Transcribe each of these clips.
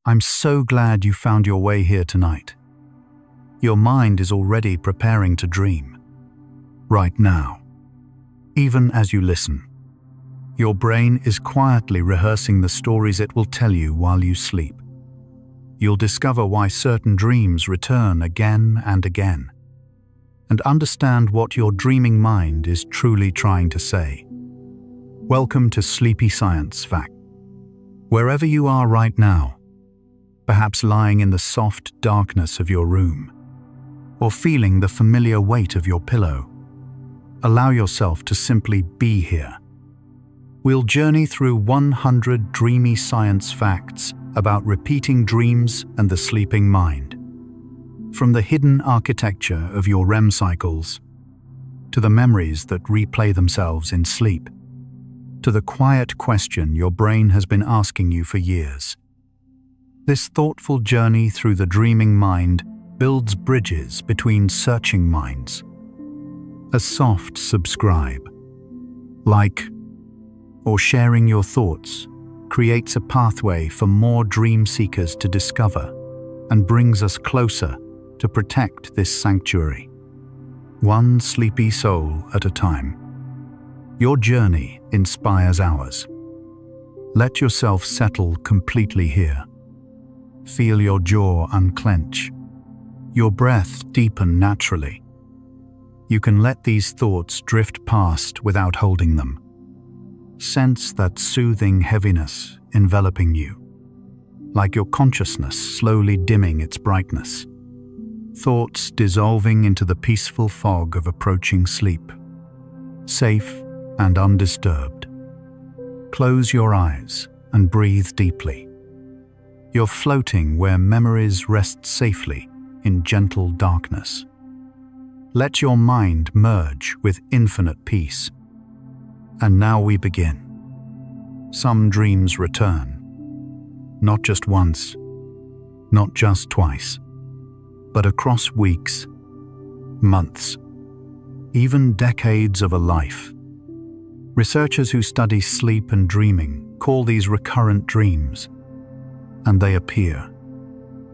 I'm so glad you found your way here tonight. Your mind is already preparing to dream. Right now, even as you listen, your brain is quietly rehearsing the stories it will tell you while you sleep. You'll discover why certain dreams return again and again, and understand what your dreaming mind is truly trying to say. Welcome to Sleepy Science Fact. Wherever you are right now, perhaps lying in the soft darkness of your room, or feeling the familiar weight of your pillow, allow yourself to simply be here. We'll journey through 100 dreamy science facts about repeating dreams and the sleeping mind. From the hidden architecture of your REM cycles, to the memories that replay themselves in sleep, to the quiet question your brain has been asking you for years. This thoughtful journey through the dreaming mind builds bridges between searching minds. A soft subscribe, like, or sharing your thoughts creates a pathway for more dream seekers to discover and brings us closer to protect this sanctuary. One sleepy soul at a time. Your journey inspires ours. Let yourself settle completely here. Feel your jaw unclench, your breath deepen naturally. You can let these thoughts drift past without holding them. Sense that soothing heaviness enveloping you, like your consciousness slowly dimming its brightness. Thoughts dissolving into the peaceful fog of approaching sleep, safe and undisturbed. Close your eyes and breathe deeply. You're floating where memories rest safely in gentle darkness. Let your mind merge with infinite peace. And now we begin. Some dreams return. Not just once, not just twice, but across weeks, months, even decades of a life. Researchers who study sleep and dreaming call these recurrent dreams, and they appear,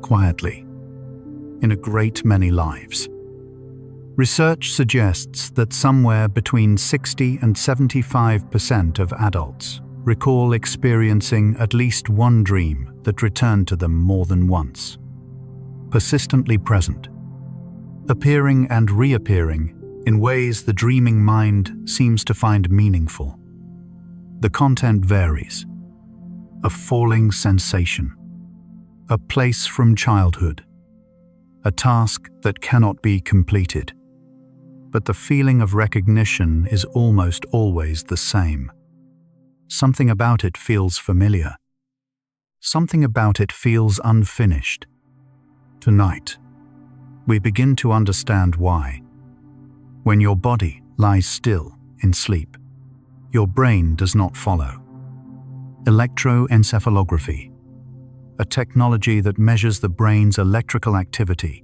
quietly, in a great many lives. Research suggests that somewhere between 60 and 75% of adults recall experiencing at least one dream that returned to them more than once. Persistently present, appearing and reappearing in ways the dreaming mind seems to find meaningful. The content varies. A falling sensation, a place from childhood, a task that cannot be completed. But the feeling of recognition is almost always the same. Something about it feels familiar. Something about it feels unfinished. Tonight, we begin to understand why. When your body lies still in sleep, your brain does not follow. Electroencephalography, a technology that measures the brain's electrical activity,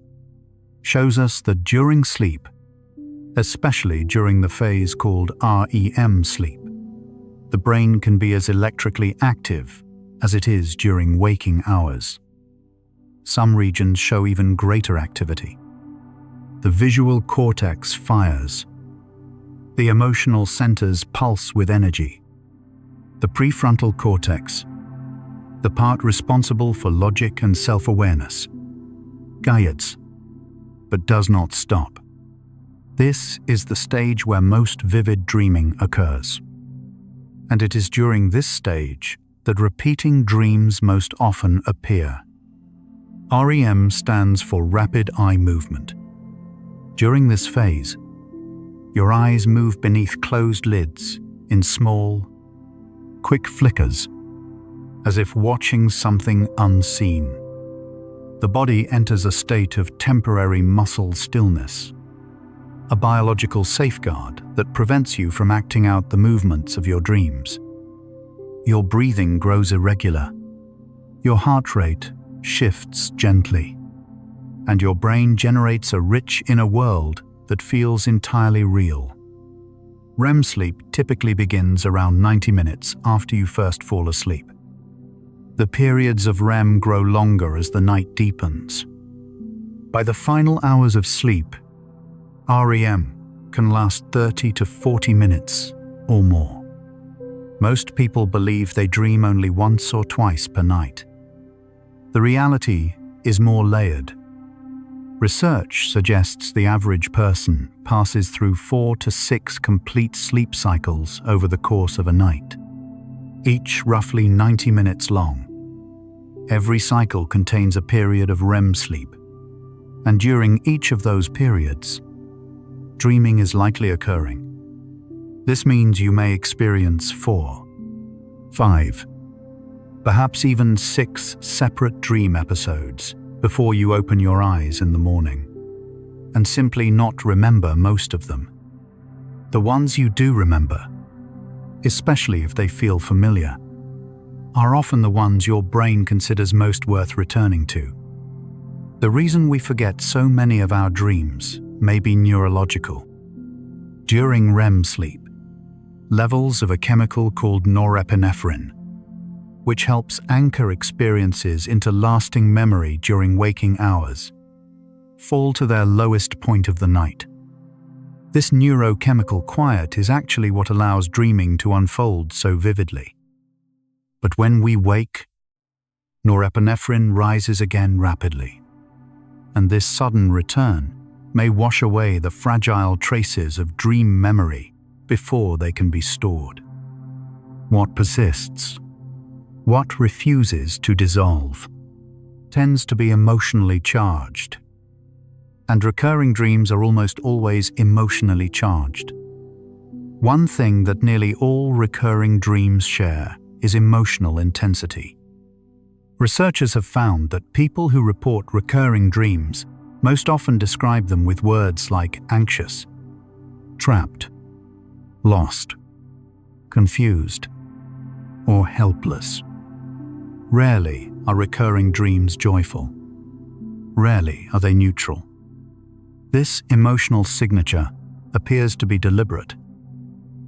shows us that during sleep, especially during the phase called REM sleep, the brain can be as electrically active as it is during waking hours. Some regions show even greater activity. The visual cortex fires. The emotional centers pulse with energy. The prefrontal cortex, the part responsible for logic and self-awareness, guides, but does not stop. This is the stage where most vivid dreaming occurs. And it is during this stage that repeating dreams most often appear. REM stands for rapid eye movement. During this phase, your eyes move beneath closed lids in small, quick flickers, as if watching something unseen. The body enters a state of temporary muscle stillness, a biological safeguard that prevents you from acting out the movements of your dreams. Your breathing grows irregular. Your heart rate shifts gently, and your brain generates a rich inner world that feels entirely real. REM sleep typically begins around 90 minutes after you first fall asleep. The periods of REM grow longer as the night deepens. By the final hours of sleep, REM can last 30 to 40 minutes or more. Most people believe they dream only once or twice per night. The reality is more layered. Research suggests the average person passes through 4 to 6 complete sleep cycles over the course of a night, each roughly 90 minutes long. Every cycle contains a period of REM sleep, and during each of those periods, dreaming is likely occurring. This means you may experience 4, 5, perhaps even 6 separate dream episodes before you open your eyes in the morning, and simply not remember most of them. The ones you do remember, especially if they feel familiar, are often the ones your brain considers most worth returning to. The reason we forget so many of our dreams may be neurological. During REM sleep, levels of a chemical called norepinephrine, which helps anchor experiences into lasting memory during waking hours, fall to their lowest point of the night. This neurochemical quiet is actually what allows dreaming to unfold so vividly. But when we wake, norepinephrine rises again rapidly, and this sudden return may wash away the fragile traces of dream memory before they can be stored. What persists, what refuses to dissolve, tends to be emotionally charged. And recurring dreams are almost always emotionally charged. One thing that nearly all recurring dreams share is emotional intensity. Researchers have found that people who report recurring dreams most often describe them with words like anxious, trapped, lost, confused, or helpless. Rarely are recurring dreams joyful. Rarely are they neutral. This emotional signature appears to be deliberate,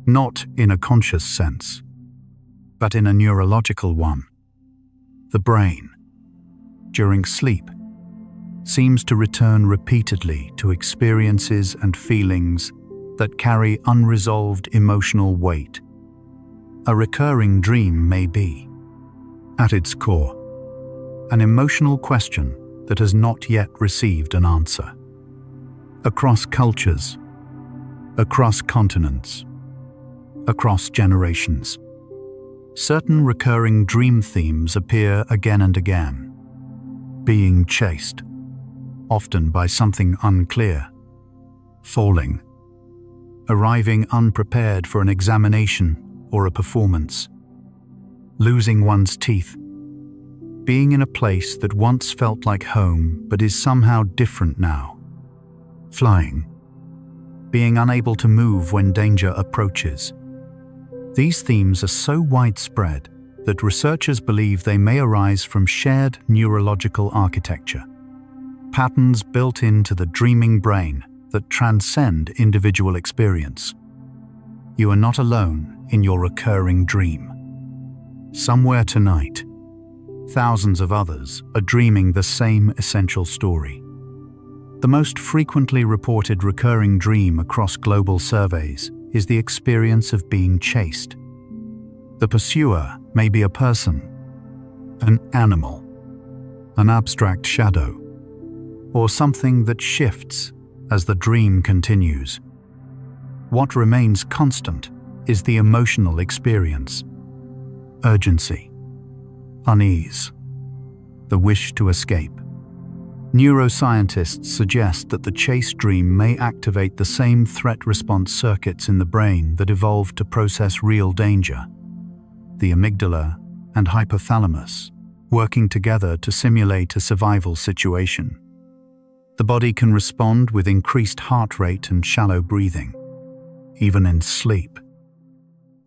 not in a conscious sense, but in a neurological one. The brain, during sleep, seems to return repeatedly to experiences and feelings that carry unresolved emotional weight. A recurring dream may be, at its core, an emotional question that has not yet received an answer. Across cultures, across continents, across generations, certain recurring dream themes appear again and again. Being chased, often by something unclear, falling, arriving unprepared for an examination or a performance, losing one's teeth, being in a place that once felt like home but is somehow different now, flying, being unable to move when danger approaches. These themes are so widespread that researchers believe they may arise from shared neurological architecture, patterns built into the dreaming brain that transcend individual experience. You are not alone in your recurring dream. Somewhere tonight, thousands of others are dreaming the same essential story. The most frequently reported recurring dream across global surveys is the experience of being chased. The pursuer may be a person, an animal, an abstract shadow, or something that shifts as the dream continues. What remains constant is the emotional experience: urgency, unease, the wish to escape. Neuroscientists suggest that the chase dream may activate the same threat response circuits in the brain that evolved to process real danger, the amygdala and hypothalamus working together to simulate a survival situation. The body can respond with increased heart rate and shallow breathing, even in sleep.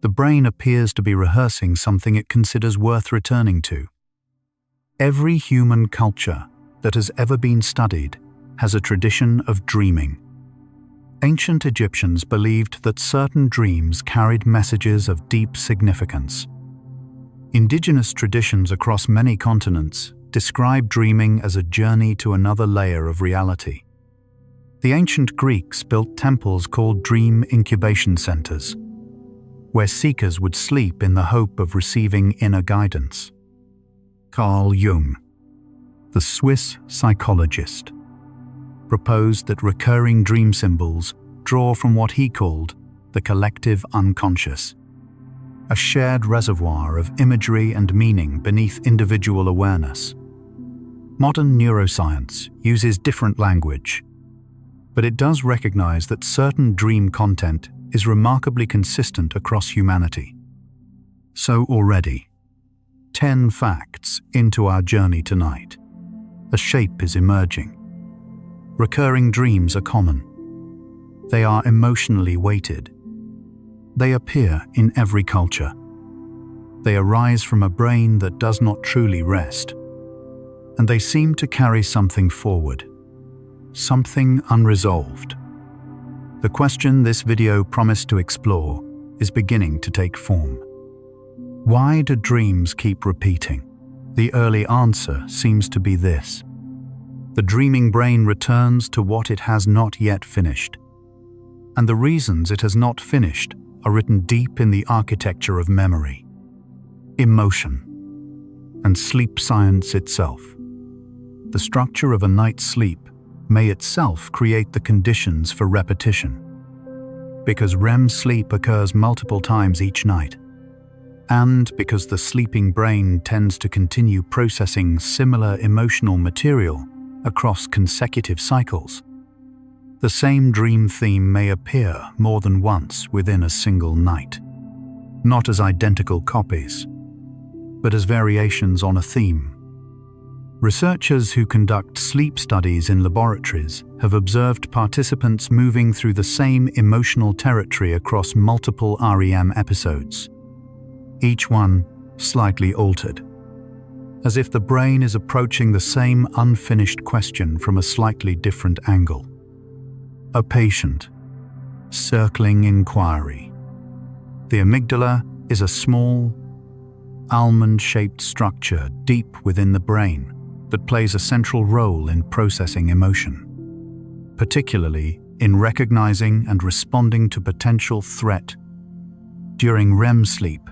The brain appears to be rehearsing something it considers worth returning to. Every human culture that has ever been studied has a tradition of dreaming. Ancient Egyptians believed that certain dreams carried messages of deep significance. Indigenous traditions across many continents describe dreaming as a journey to another layer of reality. The ancient Greeks built temples called dream incubation centers, where seekers would sleep in the hope of receiving inner guidance. Carl Jung, the Swiss psychologist, proposed that recurring dream symbols draw from what he called the collective unconscious, a shared reservoir of imagery and meaning beneath individual awareness. Modern neuroscience uses different language, but it does recognize that certain dream content is remarkably consistent across humanity. So already, 10 facts into our journey tonight, a shape is emerging. Recurring dreams are common. They are emotionally weighted. They appear in every culture. They arise from a brain that does not truly rest. And they seem to carry something forward, something unresolved. The question this video promised to explore is beginning to take form. Why do dreams keep repeating? The early answer seems to be this. The dreaming brain returns to what it has not yet finished. And the reasons it has not finished are written deep in the architecture of memory, emotion, and sleep science itself. The structure of a night's sleep may itself create the conditions for repetition, because REM sleep occurs multiple times each night, and because the sleeping brain tends to continue processing similar emotional material across consecutive cycles. The same dream theme may appear more than once within a single night, not as identical copies, but as variations on a theme. Researchers who conduct sleep studies in laboratories have observed participants moving through the same emotional territory across multiple REM episodes, each one slightly altered, as if the brain is approaching the same unfinished question from a slightly different angle. A patient, circling inquiry. The amygdala is a small, almond-shaped structure deep within the brain that plays a central role in processing emotion, particularly in recognizing and responding to potential threat. During REM sleep,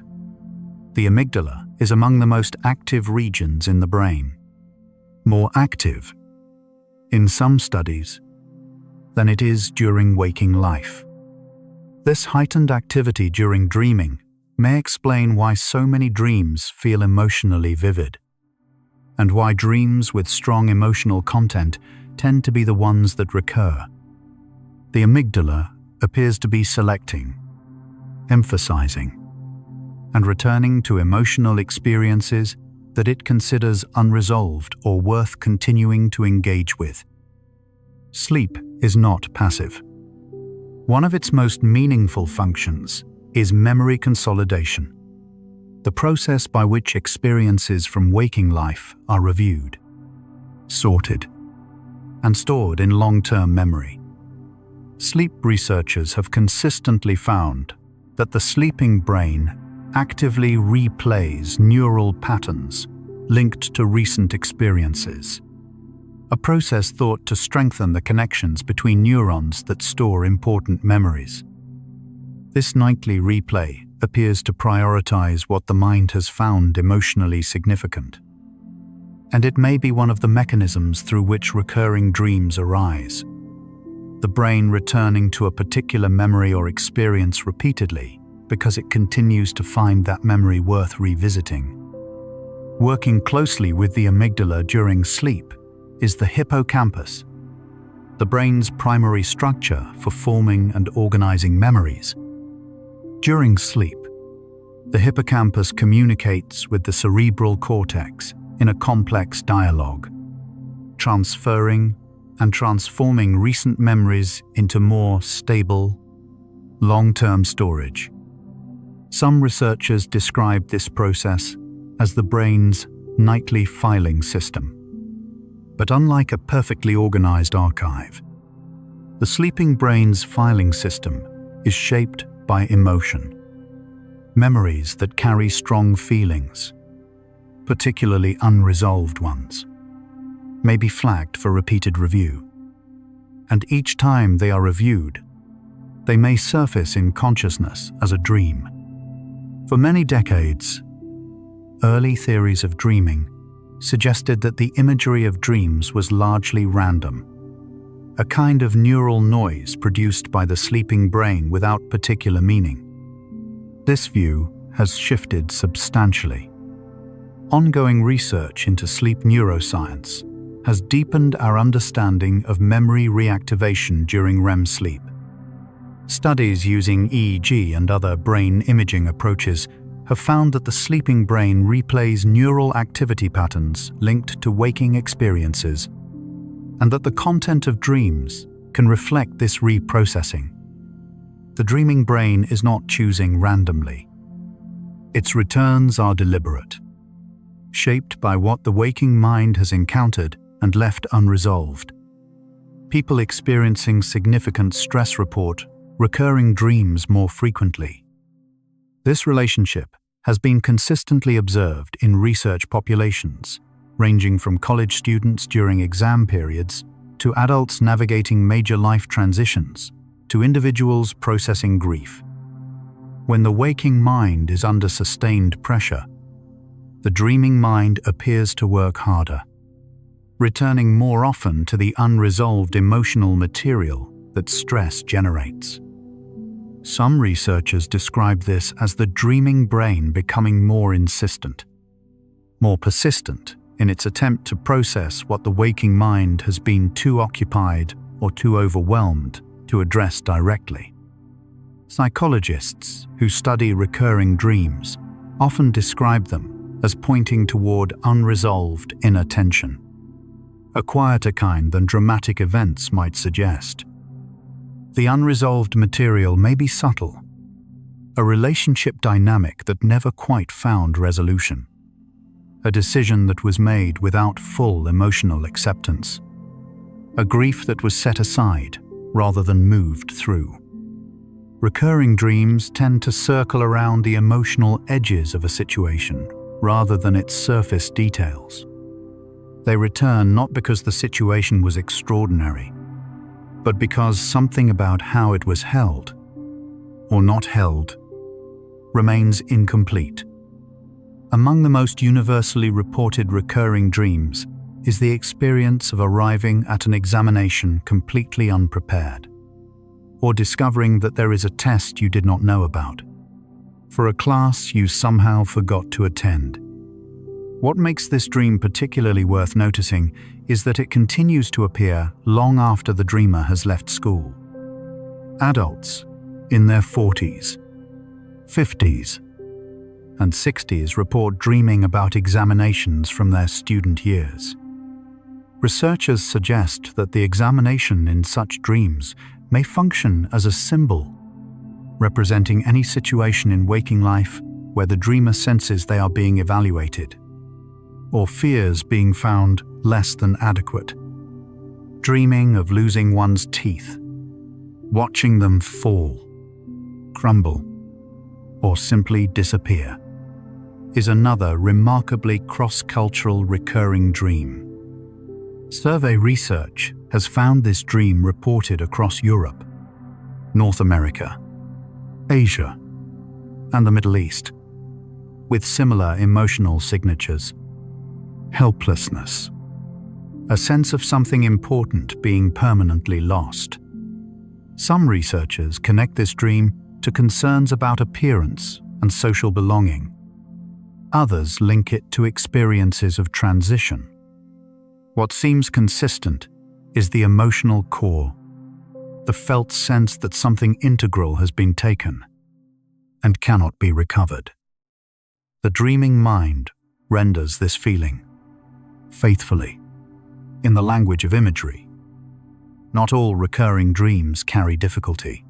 the amygdala is among the most active regions in the brain, more active, in some studies, than it is during waking life. This heightened activity during dreaming may explain why so many dreams feel emotionally vivid, and why dreams with strong emotional content tend to be the ones that recur. The amygdala appears to be selecting, emphasizing, and returning to emotional experiences that it considers unresolved or worth continuing to engage with. Sleep is not passive. One of its most meaningful functions is memory consolidation, the process by which experiences from waking life are reviewed, sorted, and stored in long-term memory. Sleep researchers have consistently found that the sleeping brain actively replays neural patterns linked to recent experiences, a process thought to strengthen the connections between neurons that store important memories. This nightly replay appears to prioritize what the mind has found emotionally significant, and it may be one of the mechanisms through which recurring dreams arise. The brain returning to a particular memory or experience repeatedly because it continues to find that memory worth revisiting. Working closely with the amygdala during sleep is the hippocampus, the brain's primary structure for forming and organizing memories. During sleep, the hippocampus communicates with the cerebral cortex in a complex dialogue, transferring and transforming recent memories into more stable, long-term storage. Some researchers describe this process as the brain's nightly filing system. But unlike a perfectly organized archive, the sleeping brain's filing system is shaped by emotion. Memories that carry strong feelings, particularly unresolved ones, may be flagged for repeated review. And each time they are reviewed, they may surface in consciousness as a dream. For many decades, early theories of dreaming suggested that the imagery of dreams was largely random, a kind of neural noise produced by the sleeping brain without particular meaning. This view has shifted substantially. Ongoing research into sleep neuroscience has deepened our understanding of memory reactivation during REM sleep. Studies using EEG and other brain imaging approaches have found that the sleeping brain replays neural activity patterns linked to waking experiences, and that the content of dreams can reflect this reprocessing. The dreaming brain is not choosing randomly. Its returns are deliberate, shaped by what the waking mind has encountered and left unresolved. People experiencing significant stress report recurring dreams more frequently. This relationship has been consistently observed in research populations, ranging from college students during exam periods to adults navigating major life transitions to individuals processing grief. When the waking mind is under sustained pressure, the dreaming mind appears to work harder, returning more often to the unresolved emotional material that stress generates. Some researchers describe this as the dreaming brain becoming more insistent, more persistent in its attempt to process what the waking mind has been too occupied or too overwhelmed to address directly. Psychologists who study recurring dreams often describe them as pointing toward unresolved inner tension, a quieter kind than dramatic events might suggest. The unresolved material may be subtle, a relationship dynamic that never quite found resolution, a decision that was made without full emotional acceptance, a grief that was set aside rather than moved through. Recurring dreams tend to circle around the emotional edges of a situation rather than its surface details. They return not because the situation was extraordinary, but because something about how it was held, or not held, remains incomplete. Among the most universally reported recurring dreams is the experience of arriving at an examination completely unprepared, or discovering that there is a test you did not know about, for a class you somehow forgot to attend. What makes this dream particularly worth noticing is that it continues to appear long after the dreamer has left school. Adults in their 40s, 50s, and 60s report dreaming about examinations from their student years. Researchers suggest that the examination in such dreams may function as a symbol, representing any situation in waking life where the dreamer senses they are being evaluated, or fears being found less than adequate. Dreaming of losing one's teeth, watching them fall, crumble, or simply disappear, is another remarkably cross-cultural recurring dream. Survey research has found this dream reported across Europe, North America, Asia, and the Middle East, with similar emotional signatures. Helplessness, a sense of something important being permanently lost. Some researchers connect this dream to concerns about appearance and social belonging. Others link it to experiences of transition. What seems consistent is the emotional core, the felt sense that something integral has been taken and cannot be recovered. The dreaming mind renders this feeling faithfully, in the language of imagery. Not all recurring dreams carry difficulty.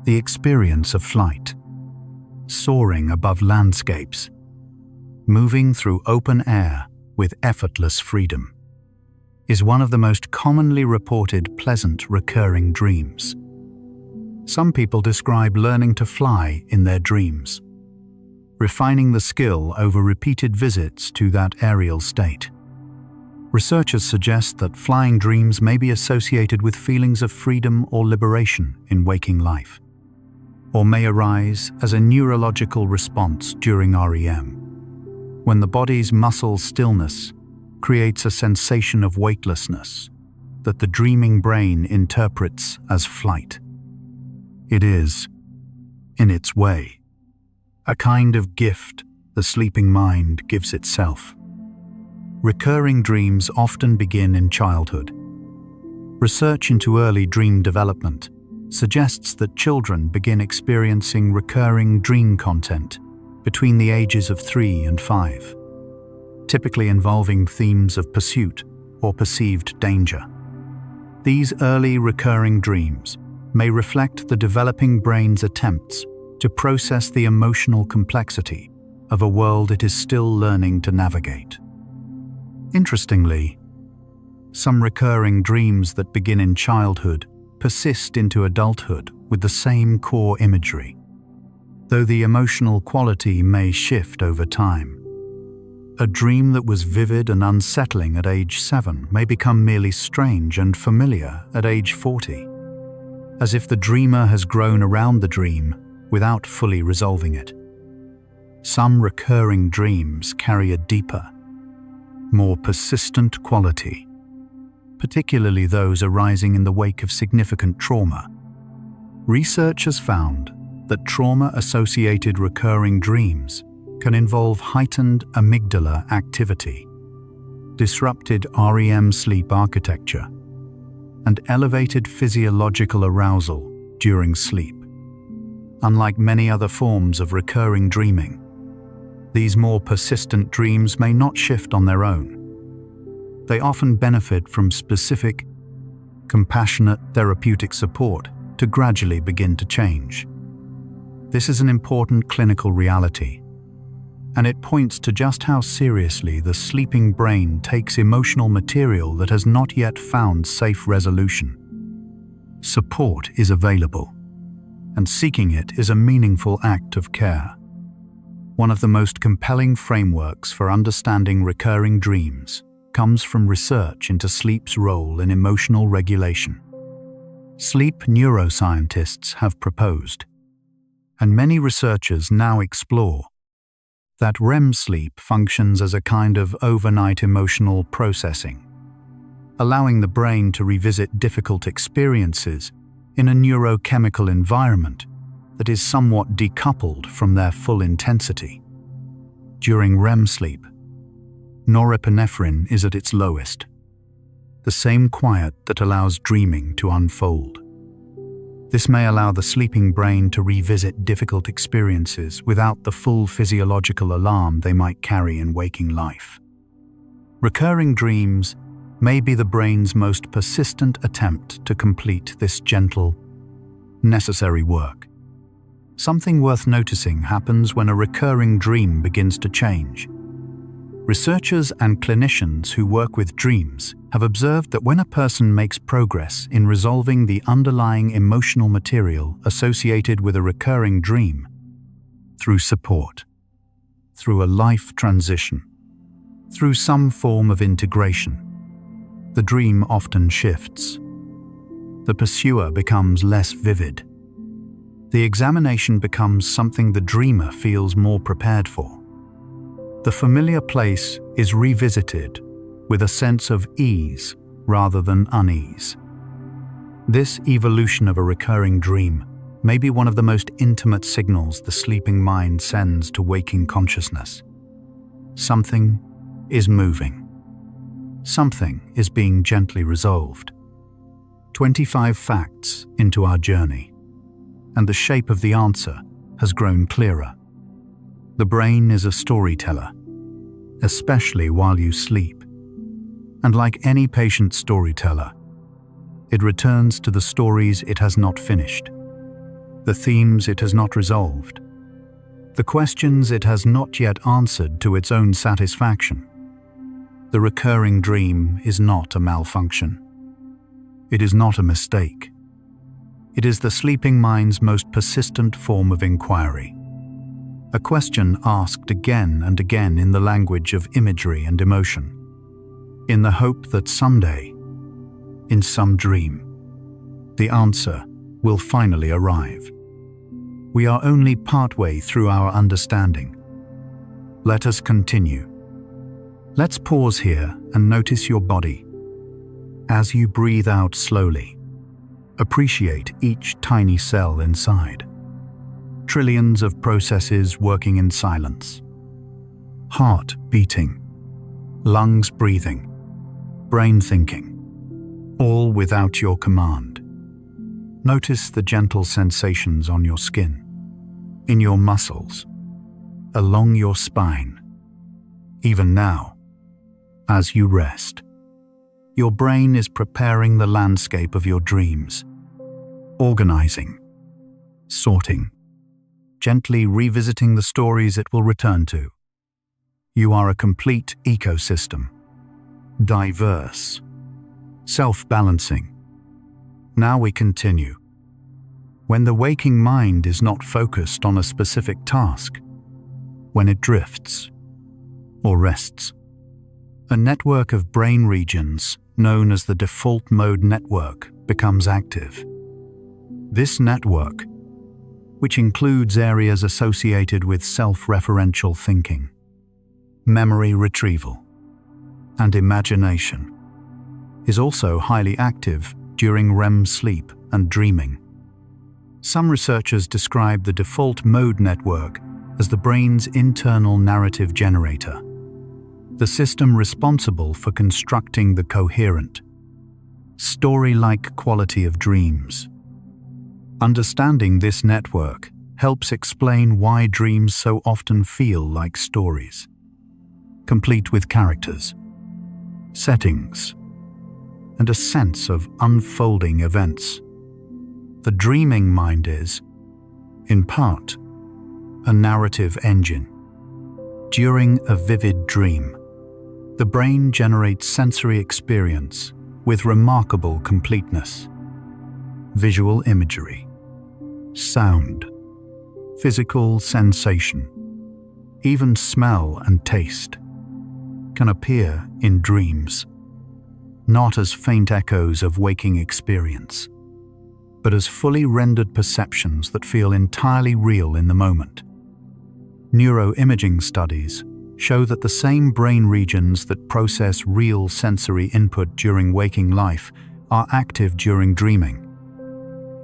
The experience of flight, soaring above landscapes, moving through open air with effortless freedom, is one of the most commonly reported pleasant recurring dreams. Some people describe learning to fly in their dreams, refining the skill over repeated visits to that aerial state. Researchers suggest that flying dreams may be associated with feelings of freedom or liberation in waking life, or may arise as a neurological response during REM, when the body's muscle stillness creates a sensation of weightlessness that the dreaming brain interprets as flight. It is, in its way, a kind of gift the sleeping mind gives itself. Recurring dreams often begin in childhood. Research into early dream development suggests that children begin experiencing recurring dream content between the ages of 3 and 5, typically involving themes of pursuit or perceived danger. These early recurring dreams may reflect the developing brain's attempts to process the emotional complexity of a world it is still learning to navigate. Interestingly, some recurring dreams that begin in childhood persist into adulthood with the same core imagery, though the emotional quality may shift over time. A dream that was vivid and unsettling at age 7 may become merely strange and familiar at age 40, as if the dreamer has grown around the dream without fully resolving it. Some recurring dreams carry a deeper, more persistent quality, particularly those arising in the wake of significant trauma. Research has found that trauma-associated recurring dreams can involve heightened amygdala activity, disrupted REM sleep architecture, and elevated physiological arousal during sleep. Unlike many other forms of recurring dreaming, these more persistent dreams may not shift on their own. They often benefit from specific, compassionate therapeutic support to gradually begin to change. This is an important clinical reality, and it points to just how seriously the sleeping brain takes emotional material that has not yet found safe resolution. Support is available, and seeking it is a meaningful act of care. One of the most compelling frameworks for understanding recurring dreams comes from research into sleep's role in emotional regulation. Sleep neuroscientists have proposed, and many researchers now explore, that REM sleep functions as a kind of overnight emotional processing, allowing the brain to revisit difficult experiences in a neurochemical environment that is somewhat decoupled from their full intensity. During REM sleep, norepinephrine is at its lowest, the same quiet that allows dreaming to unfold. This may allow the sleeping brain to revisit difficult experiences without the full physiological alarm they might carry in waking life. Recurring dreams may be the brain's most persistent attempt to complete this gentle, necessary work. Something worth noticing happens when a recurring dream begins to change. Researchers and clinicians who work with dreams have observed that when a person makes progress in resolving the underlying emotional material associated with a recurring dream, through support, through a life transition, through some form of integration, the dream often shifts. The pursuer becomes less vivid. The examination becomes something the dreamer feels more prepared for. The familiar place is revisited with a sense of ease rather than unease. This evolution of a recurring dream may be one of the most intimate signals the sleeping mind sends to waking consciousness. Something is moving. Something is being gently resolved. 25 facts into our journey, and the shape of the answer has grown clearer. The brain is a storyteller, especially while you sleep. And like any patient storyteller, it returns to the stories it has not finished, the themes it has not resolved, the questions it has not yet answered to its own satisfaction. The recurring dream is not a malfunction. It is not a mistake. It is the sleeping mind's most persistent form of inquiry. a question asked again and again in the language of imagery and emotion, in the hope that someday, in some dream, the answer will finally arrive. We are only partway through our understanding. Let us continue. Let's pause here and notice your body. As you breathe out slowly, appreciate each tiny cell inside. Trillions of processes working in silence. Heart beating, lungs breathing, brain thinking, all without your command. Notice the gentle sensations on your skin, in your muscles, along your spine. Even now, as you rest, your brain is preparing the landscape of your dreams, organizing, sorting, gently revisiting the stories it will return to. You are a complete ecosystem, diverse, self-balancing. Now we continue. When the waking mind is not focused on a specific task, when it drifts or rests, a network of brain regions known as the default mode network becomes active. This network, which includes areas associated with self-referential thinking, memory retrieval, and imagination, is also highly active during REM sleep and dreaming. Some researchers describe the default mode network as the brain's internal narrative generator, the system responsible for constructing the coherent, story-like quality of dreams. Understanding this network helps explain why dreams so often feel like stories, complete with characters, settings, and a sense of unfolding events. The dreaming mind is, in part, a narrative engine. During a vivid dream, the brain generates sensory experience with remarkable completeness. Visual imagery, sound, physical sensation, even smell and taste can appear in dreams, not as faint echoes of waking experience, but as fully rendered perceptions that feel entirely real in the moment. Neuroimaging studies show that the same brain regions that process real sensory input during waking life are active during dreaming.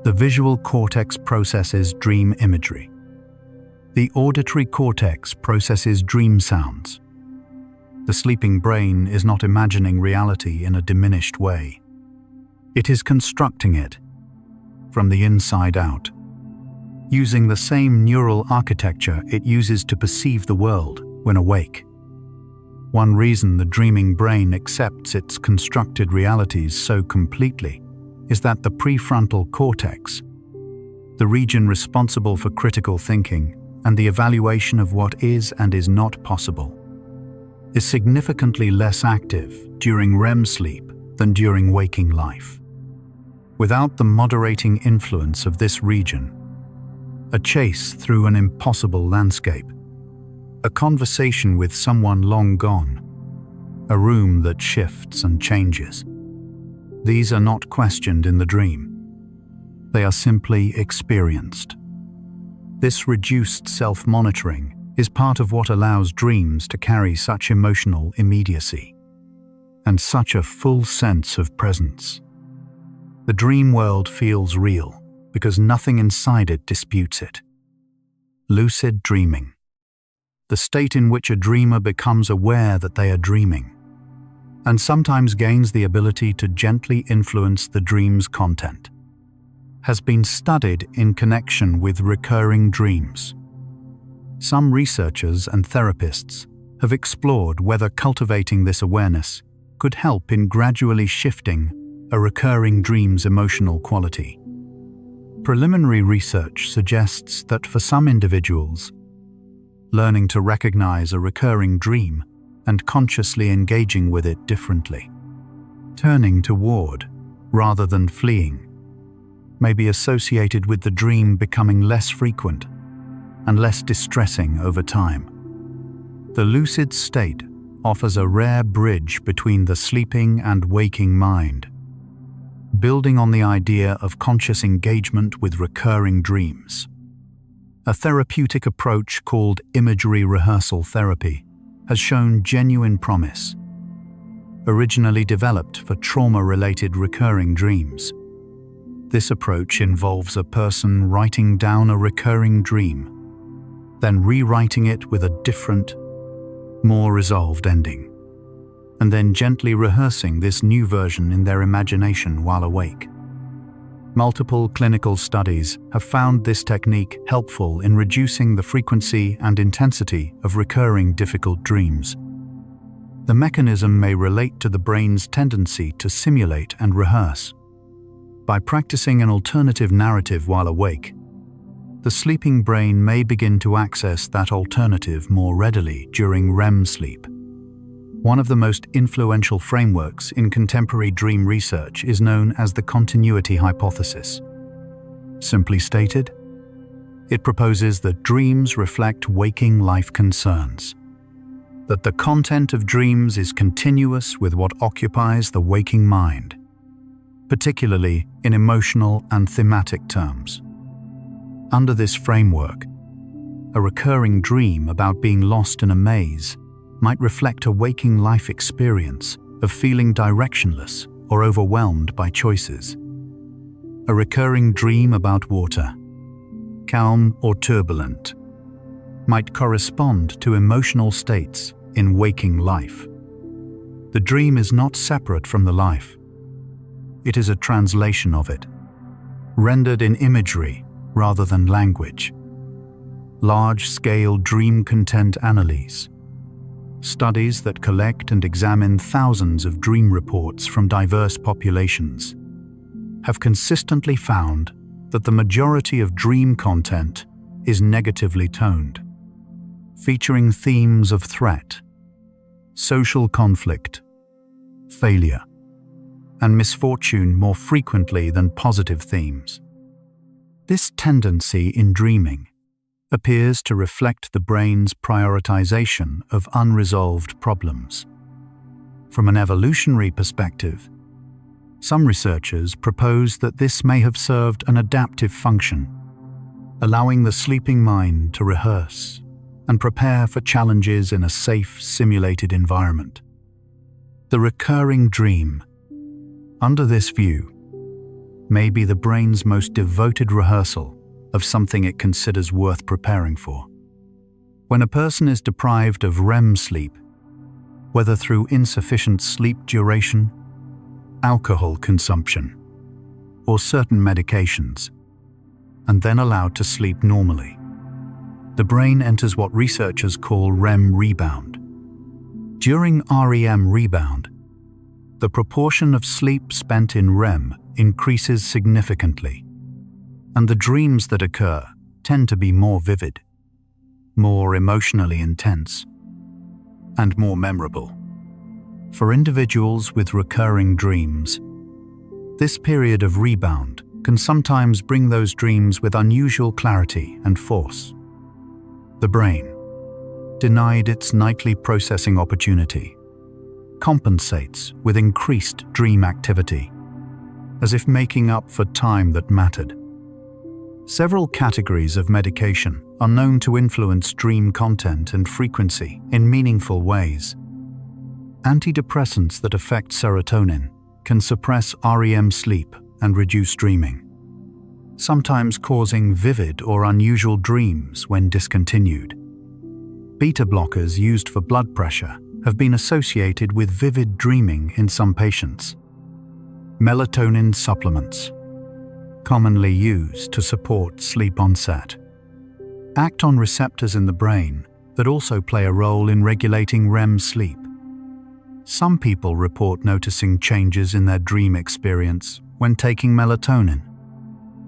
The visual cortex processes dream imagery. The auditory cortex processes dream sounds. The sleeping brain is not imagining reality in a diminished way. It is constructing it from the inside out, using the same neural architecture it uses to perceive the world when awake. One reason the dreaming brain accepts its constructed realities so completely is that the prefrontal cortex, the region responsible for critical thinking and the evaluation of what is and is not possible, is significantly less active during REM sleep than during waking life. Without the moderating influence of this region, a chase through an impossible landscape, a conversation with someone long gone, a room that shifts and changes, these are not questioned in the dream. They are simply experienced. This reduced self-monitoring is part of what allows dreams to carry such emotional immediacy and such a full sense of presence. The dream world feels real because nothing inside it disputes it. Lucid dreaming, the state in which a dreamer becomes aware that they are dreaming, and sometimes gains the ability to gently influence the dream's content, has been studied in connection with recurring dreams. Some researchers and therapists have explored whether cultivating this awareness could help in gradually shifting a recurring dream's emotional quality. Preliminary research suggests that for some individuals, learning to recognize a recurring dream and consciously engaging with it differently, turning toward rather than fleeing, may be associated with the dream becoming less frequent and less distressing over time. The lucid state offers a rare bridge between the sleeping and waking mind, building on the idea of conscious engagement with recurring dreams. A therapeutic approach called imagery rehearsal therapy has shown genuine promise. Originally developed for trauma-related recurring dreams, this approach involves a person writing down a recurring dream, then rewriting it with a different, more resolved ending, and then gently rehearsing this new version in their imagination while awake. Multiple clinical studies have found this technique helpful in reducing the frequency and intensity of recurring difficult dreams. The mechanism may relate to the brain's tendency to simulate and rehearse. By practicing an alternative narrative while awake, the sleeping brain may begin to access that alternative more readily during REM sleep. One of the most influential frameworks in contemporary dream research is known as the continuity hypothesis. Simply stated, it proposes that dreams reflect waking life concerns, that the content of dreams is continuous with what occupies the waking mind, particularly in emotional and thematic terms. Under this framework, a recurring dream about being lost in a maze might reflect a waking life experience of feeling directionless or overwhelmed by choices. A recurring dream about water, calm or turbulent, might correspond to emotional states in waking life. The dream is not separate from the life. It is a translation of it, rendered in imagery rather than language. Large-scale dream content analyses, studies that collect and examine thousands of dream reports from diverse populations, have consistently found that the majority of dream content is negatively toned, featuring themes of threat, social conflict, failure, and misfortune more frequently than positive themes. This tendency in dreaming appears to reflect the brain's prioritization of unresolved problems. From an evolutionary perspective, some researchers propose that this may have served an adaptive function, allowing the sleeping mind to rehearse and prepare for challenges in a safe, simulated environment. The recurring dream, under this view, may be the brain's most devoted rehearsal of something it considers worth preparing for. When a person is deprived of REM sleep, whether through insufficient sleep duration, alcohol consumption, or certain medications, and then allowed to sleep normally, the brain enters what researchers call REM rebound. During REM rebound, the proportion of sleep spent in REM increases significantly, and the dreams that occur tend to be more vivid, more emotionally intense, and more memorable. For individuals with recurring dreams, this period of rebound can sometimes bring those dreams with unusual clarity and force. The brain, denied its nightly processing opportunity, compensates with increased dream activity, as if making up for time that mattered. Several categories of medication are known to influence dream content and frequency in meaningful ways. Antidepressants that affect serotonin can suppress REM sleep and reduce dreaming, sometimes causing vivid or unusual dreams when discontinued. Beta blockers used for blood pressure have been associated with vivid dreaming in some patients. Melatonin supplements, commonly used to support sleep onset, act on receptors in the brain that also play a role in regulating REM sleep. Some people report noticing changes in their dream experience when taking melatonin,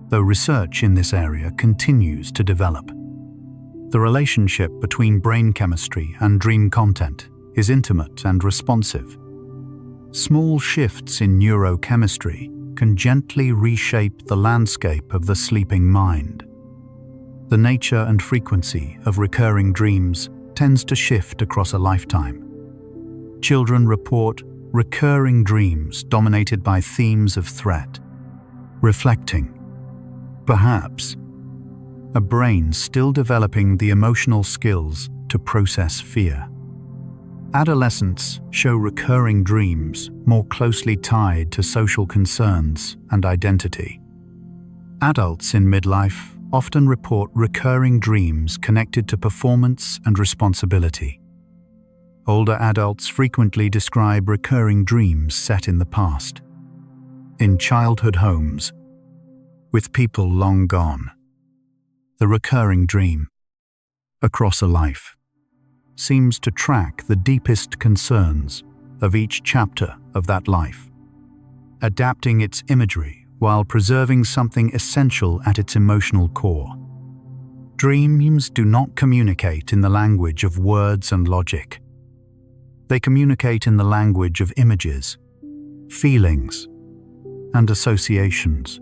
though research in this area continues to develop. The relationship between brain chemistry and dream content is intimate and responsive. Small shifts in neurochemistry can gently reshape the landscape of the sleeping mind. The nature and frequency of recurring dreams tends to shift across a lifetime. Children report recurring dreams dominated by themes of threat, reflecting, perhaps, a brain still developing the emotional skills to process fear. Adolescents show recurring dreams more closely tied to social concerns and identity. Adults in midlife often report recurring dreams connected to performance and responsibility. Older adults frequently describe recurring dreams set in the past, in childhood homes, with people long gone. The recurring dream, across a life, seems to track the deepest concerns of each chapter of that life, adapting its imagery while preserving something essential at its emotional core. Dreams do not communicate in the language of words and logic. They communicate in the language of images, feelings, and associations.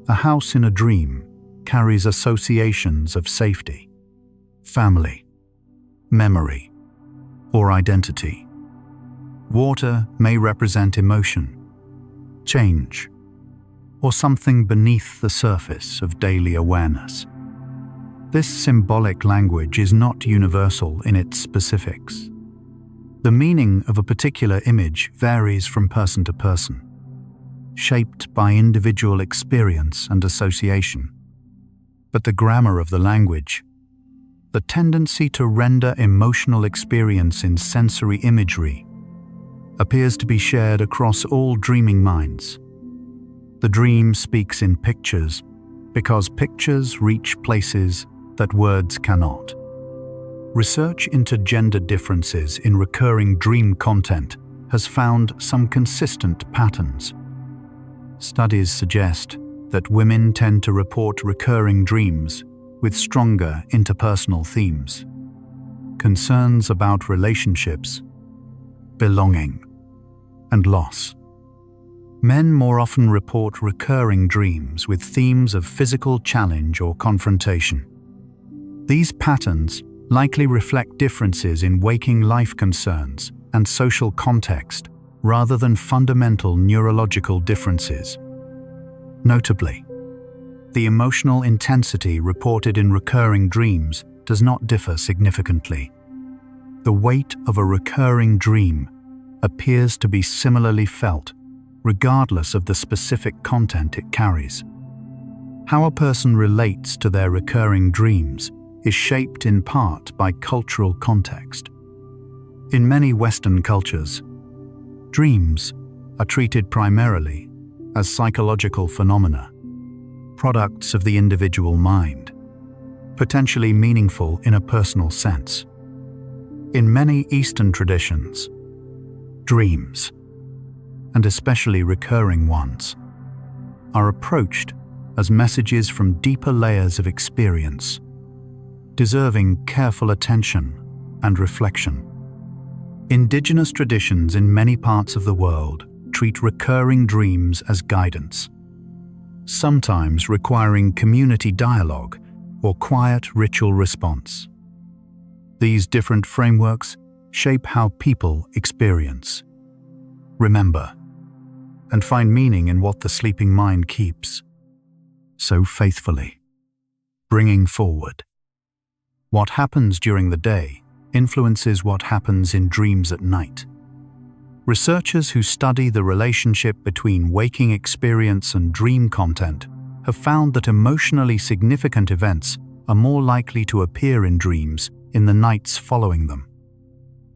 A house in a dream carries associations of safety, family, memory, or identity. Water may represent emotion, change, or something beneath the surface of daily awareness. This symbolic language is not universal in its specifics. The meaning of a particular image varies from person to person, shaped by individual experience and association. But the grammar of the language, the tendency to render emotional experience in sensory imagery, appears to be shared across all dreaming minds. The dream speaks in pictures because pictures reach places that words cannot. Research into gender differences in recurring dream content has found some consistent patterns. Studies suggest that women tend to report recurring dreams with stronger interpersonal themes, concerns about relationships, belonging, and loss. Men more often report recurring dreams with themes of physical challenge or confrontation. These patterns likely reflect differences in waking life concerns and social context rather than fundamental neurological differences. Notably, the emotional intensity reported in recurring dreams does not differ significantly. The weight of a recurring dream appears to be similarly felt, regardless of the specific content it carries. How a person relates to their recurring dreams is shaped in part by cultural context. In many Western cultures, dreams are treated primarily as psychological phenomena, products of the individual mind, potentially meaningful in a personal sense. In many Eastern traditions, dreams, and especially recurring ones, are approached as messages from deeper layers of experience, deserving careful attention and reflection. Indigenous traditions in many parts of the world treat recurring dreams as guidance, sometimes requiring community dialogue or quiet ritual response. These different frameworks shape how people experience, remember, and find meaning in what the sleeping mind keeps so faithfully, bringing forward. What happens during the day influences what happens in dreams at night. Researchers who study the relationship between waking experience and dream content have found that emotionally significant events are more likely to appear in dreams in the nights following them,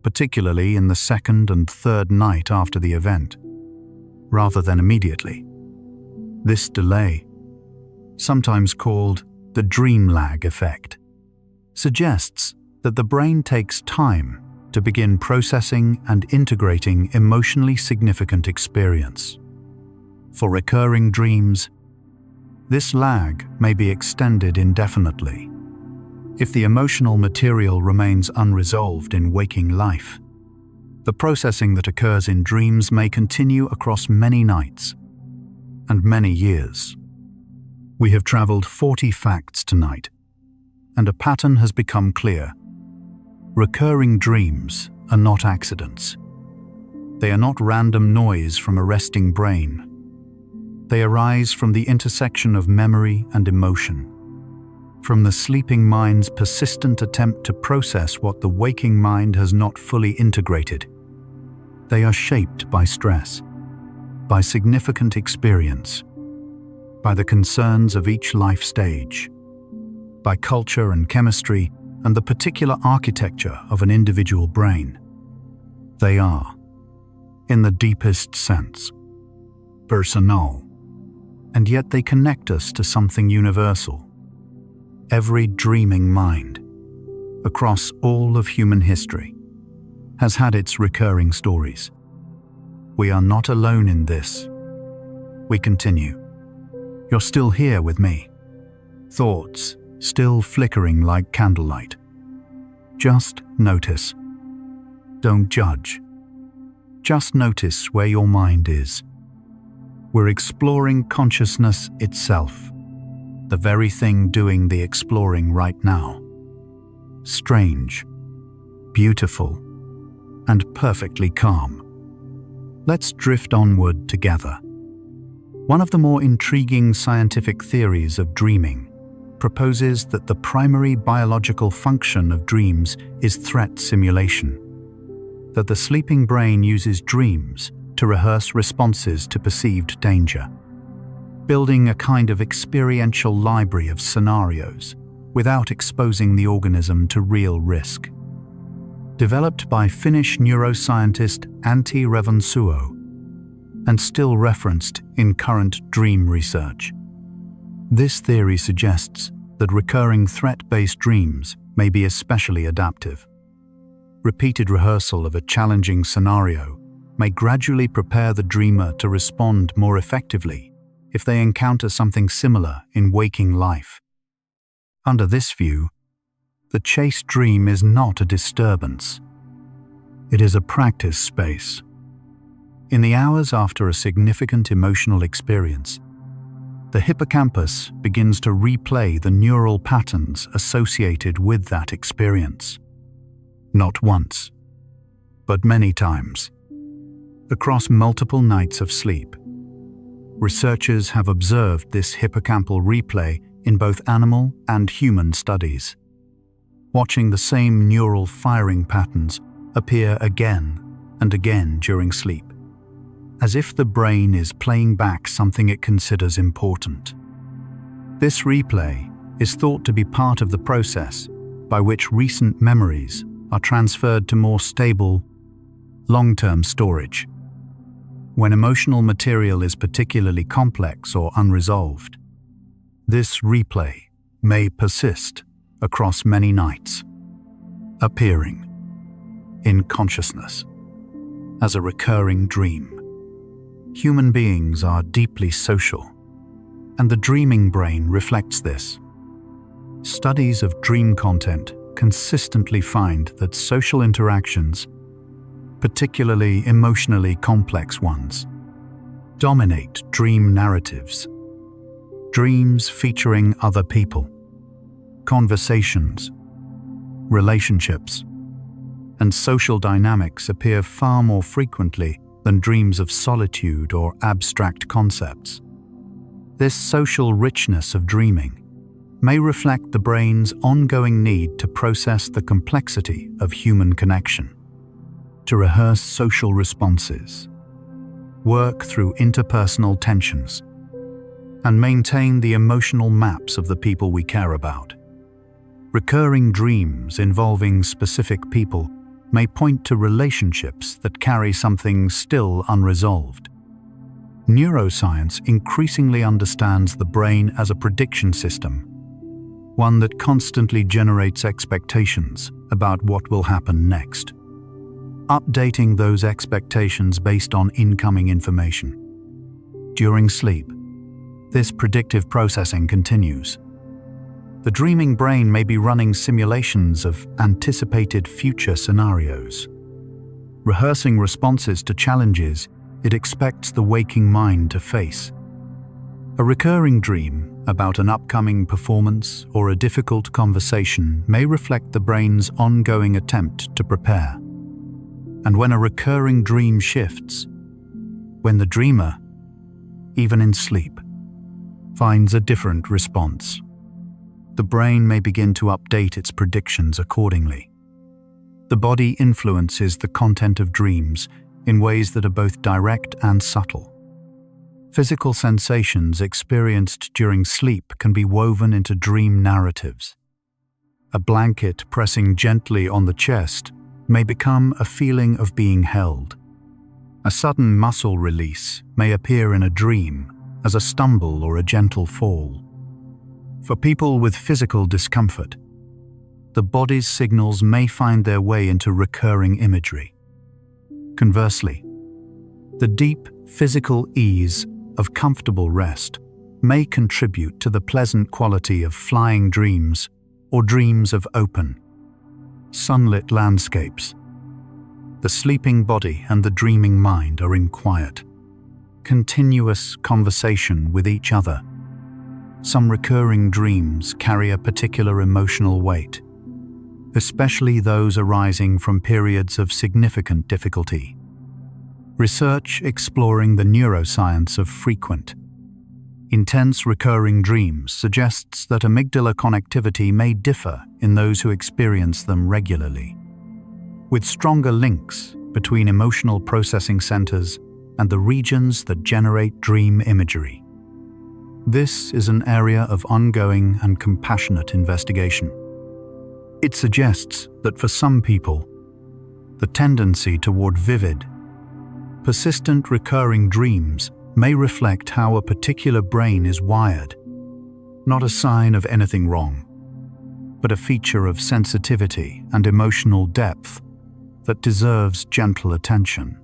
particularly in the second and third night after the event, rather than immediately. This delay, sometimes called the dream lag effect, suggests that the brain takes time to begin processing and integrating emotionally significant experience. For recurring dreams, this lag may be extended indefinitely. If the emotional material remains unresolved in waking life, the processing that occurs in dreams may continue across many nights and many years. We have traveled 40 facts tonight and a pattern has become clear. Recurring dreams are not accidents. They are not random noise from a resting brain. They arise from the intersection of memory and emotion, from the sleeping mind's persistent attempt to process what the waking mind has not fully integrated. They are shaped by stress, by significant experience, by the concerns of each life stage, by culture and chemistry and the particular architecture of an individual brain. They are, in the deepest sense, personal, and yet they connect us to something universal. Every dreaming mind, across all of human history, has had its recurring stories. We are not alone in this. We continue. You're still here with me. Thoughts still flickering like candlelight. Just notice. Don't judge. Just notice where your mind is. We're exploring consciousness itself, the very thing doing the exploring right now. Strange, beautiful, and perfectly calm. Let's drift onward together. One of the more intriguing scientific theories of dreaming proposes that the primary biological function of dreams is threat simulation, that the sleeping brain uses dreams to rehearse responses to perceived danger, building a kind of experiential library of scenarios without exposing the organism to real risk. Developed by Finnish neuroscientist Antti Revonsuo, and still referenced in current dream research. This theory suggests that recurring threat-based dreams may be especially adaptive. Repeated rehearsal of a challenging scenario may gradually prepare the dreamer to respond more effectively if they encounter something similar in waking life. Under this view, the chase dream is not a disturbance. It is a practice space. In the hours after a significant emotional experience, the hippocampus begins to replay the neural patterns associated with that experience. Not once, but many times. Across multiple nights of sleep, researchers have observed this hippocampal replay in both animal and human studies, watching the same neural firing patterns appear again and again during sleep, as if the brain is playing back something it considers important. This replay is thought to be part of the process by which recent memories are transferred to more stable, long-term storage. When emotional material is particularly complex or unresolved, this replay may persist across many nights, appearing in consciousness as a recurring dream. Human beings are deeply social, and the dreaming brain reflects this. Studies of dream content consistently find that social interactions, particularly emotionally complex ones, dominate dream narratives. Dreams featuring other people, conversations, relationships, and social dynamics appear far more frequently than dreams of solitude or abstract concepts. This social richness of dreaming may reflect the brain's ongoing need to process the complexity of human connection, to rehearse social responses, work through interpersonal tensions, and maintain the emotional maps of the people we care about. Recurring dreams involving specific people may point to relationships that carry something still unresolved. Neuroscience increasingly understands the brain as a prediction system, one that constantly generates expectations about what will happen next, updating those expectations based on incoming information. During sleep, this predictive processing continues. The dreaming brain may be running simulations of anticipated future scenarios, rehearsing responses to challenges it expects the waking mind to face. A recurring dream about an upcoming performance or a difficult conversation may reflect the brain's ongoing attempt to prepare. And when a recurring dream shifts, when the dreamer, even in sleep, finds a different response, the brain may begin to update its predictions accordingly. The body influences the content of dreams in ways that are both direct and subtle. Physical sensations experienced during sleep can be woven into dream narratives. A blanket pressing gently on the chest may become a feeling of being held. A sudden muscle release may appear in a dream as a stumble or a gentle fall. For people with physical discomfort, the body's signals may find their way into recurring imagery. Conversely, the deep physical ease of comfortable rest may contribute to the pleasant quality of flying dreams or dreams of open, sunlit landscapes. The sleeping body and the dreaming mind are in quiet, continuous conversation with each other. Some recurring dreams carry a particular emotional weight, especially those arising from periods of significant difficulty. Research exploring the neuroscience of frequent, intense recurring dreams suggests that amygdala connectivity may differ in those who experience them regularly, with stronger links between emotional processing centers and the regions that generate dream imagery. This is an area of ongoing and compassionate investigation. It suggests that for some people, the tendency toward vivid, persistent recurring dreams may reflect how a particular brain is wired, not a sign of anything wrong, but a feature of sensitivity and emotional depth that deserves gentle attention.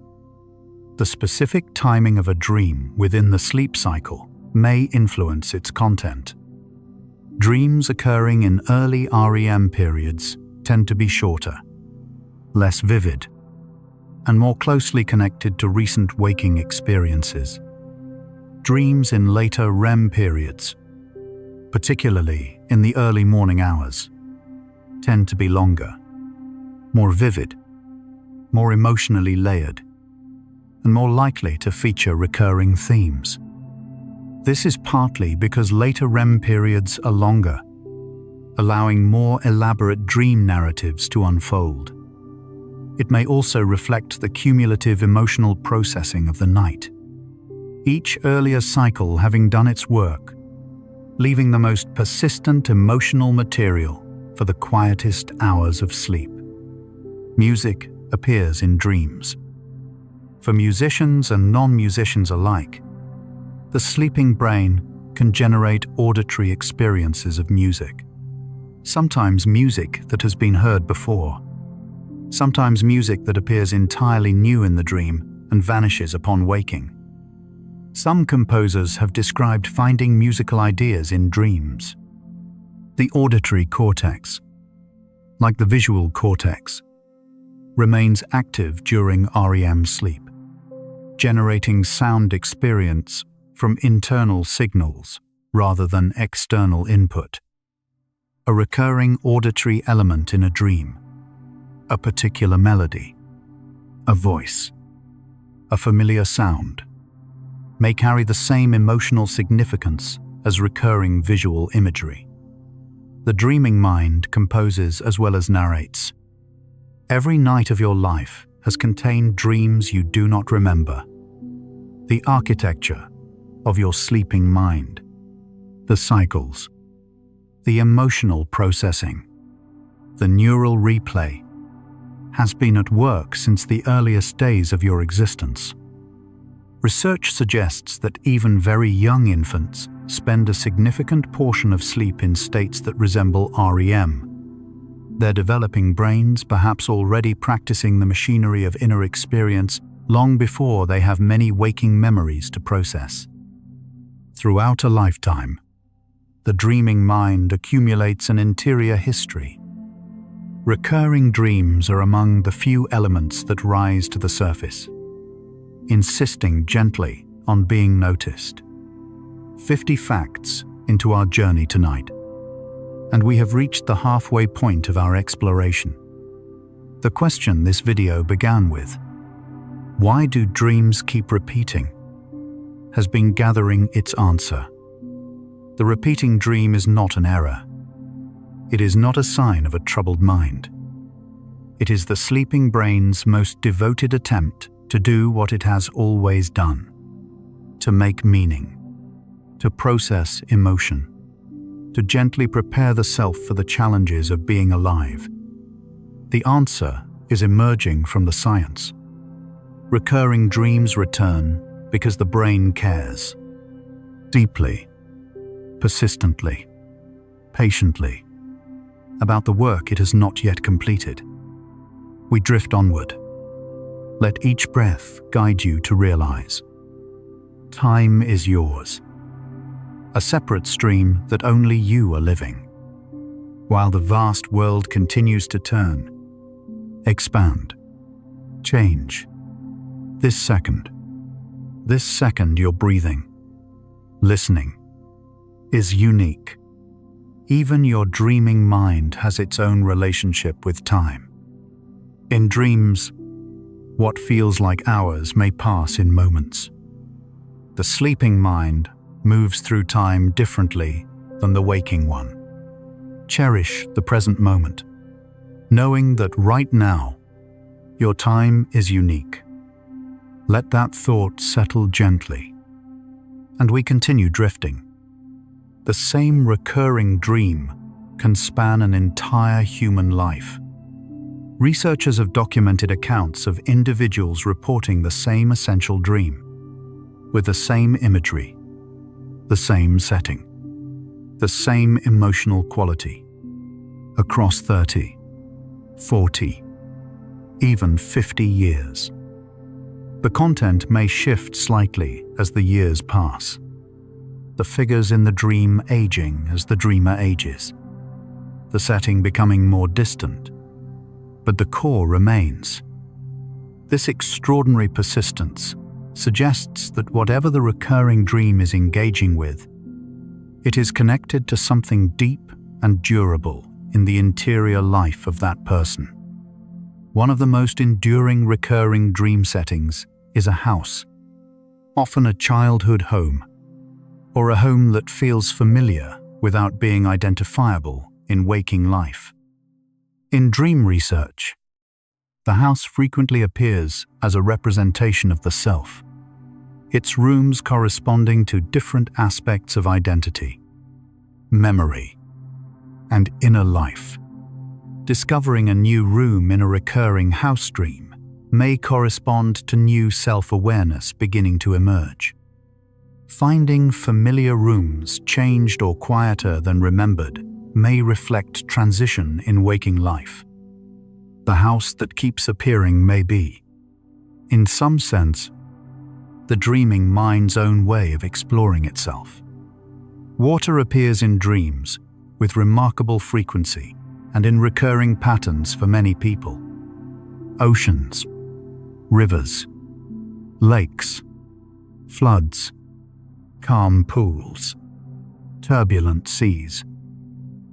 The specific timing of a dream within the sleep cycle may influence its content. Dreams occurring in early REM periods tend to be shorter, less vivid, and more closely connected to recent waking experiences. Dreams in later REM periods, particularly in the early morning hours, tend to be longer, more vivid, more emotionally layered, and more likely to feature recurring themes. This is partly because later REM periods are longer, allowing more elaborate dream narratives to unfold. It may also reflect the cumulative emotional processing of the night, each earlier cycle having done its work, leaving the most persistent emotional material for the quietest hours of sleep. Music appears in dreams. For musicians and non-musicians alike, the sleeping brain can generate auditory experiences of music. Sometimes music that has been heard before. Sometimes music that appears entirely new in the dream and vanishes upon waking. Some composers have described finding musical ideas in dreams. The auditory cortex, like the visual cortex, remains active during REM sleep, generating sound experience from internal signals rather than external input. A recurring auditory element in a dream, a particular melody, a voice, a familiar sound, may carry the same emotional significance as recurring visual imagery. The dreaming mind composes as well as narrates. Every night of your life has contained dreams you do not remember. The architecture of your sleeping mind, the cycles, the emotional processing, the neural replay, has been at work since the earliest days of your existence. Research suggests that even very young infants spend a significant portion of sleep in states that resemble REM, their developing brains perhaps already practicing the machinery of inner experience long before they have many waking memories to process. Throughout a lifetime, the dreaming mind accumulates an interior history. Recurring dreams are among the few elements that rise to the surface, insisting gently on being noticed. 50 facts into our journey tonight, and we have reached the halfway point of our exploration. The question this video began with, "Why do dreams keep repeating?" has been gathering its answer. The repeating dream is not an error. It is not a sign of a troubled mind. It is the sleeping brain's most devoted attempt to do what it has always done: to make meaning, to process emotion, to gently prepare the self for the challenges of being alive. The answer is emerging from the science. Recurring dreams return because the brain cares. Deeply, persistently, patiently, about the work it has not yet completed. We drift onward. Let each breath guide you to realize time is yours, a separate stream that only you are living. While the vast world continues to turn, expand, change. This second you're breathing, listening, is unique. Even your dreaming mind has its own relationship with time. In dreams, what feels like hours may pass in moments. The sleeping mind moves through time differently than the waking one. Cherish the present moment, knowing that right now, your time is unique. Let that thought settle gently, and we continue drifting. The same recurring dream can span an entire human life. Researchers have documented accounts of individuals reporting the same essential dream, with the same imagery, the same setting, the same emotional quality, across 30, 40, even 50 years. The content may shift slightly as the years pass, the figures in the dream aging as the dreamer ages, the setting becoming more distant, but the core remains. This extraordinary persistence suggests that whatever the recurring dream is engaging with, it is connected to something deep and durable in the interior life of that person. One of the most enduring recurring dream settings is a house, often a childhood home, or a home that feels familiar without being identifiable in waking life. In dream research, the house frequently appears as a representation of the self, its rooms corresponding to different aspects of identity, memory, and inner life. Discovering a new room in a recurring house dream may correspond to new self-awareness beginning to emerge. Finding familiar rooms changed or quieter than remembered may reflect transition in waking life. The house that keeps appearing may be, in some sense, the dreaming mind's own way of exploring itself. Water appears in dreams with remarkable frequency and in recurring patterns for many people. Oceans, rivers, lakes, floods, calm pools, turbulent seas.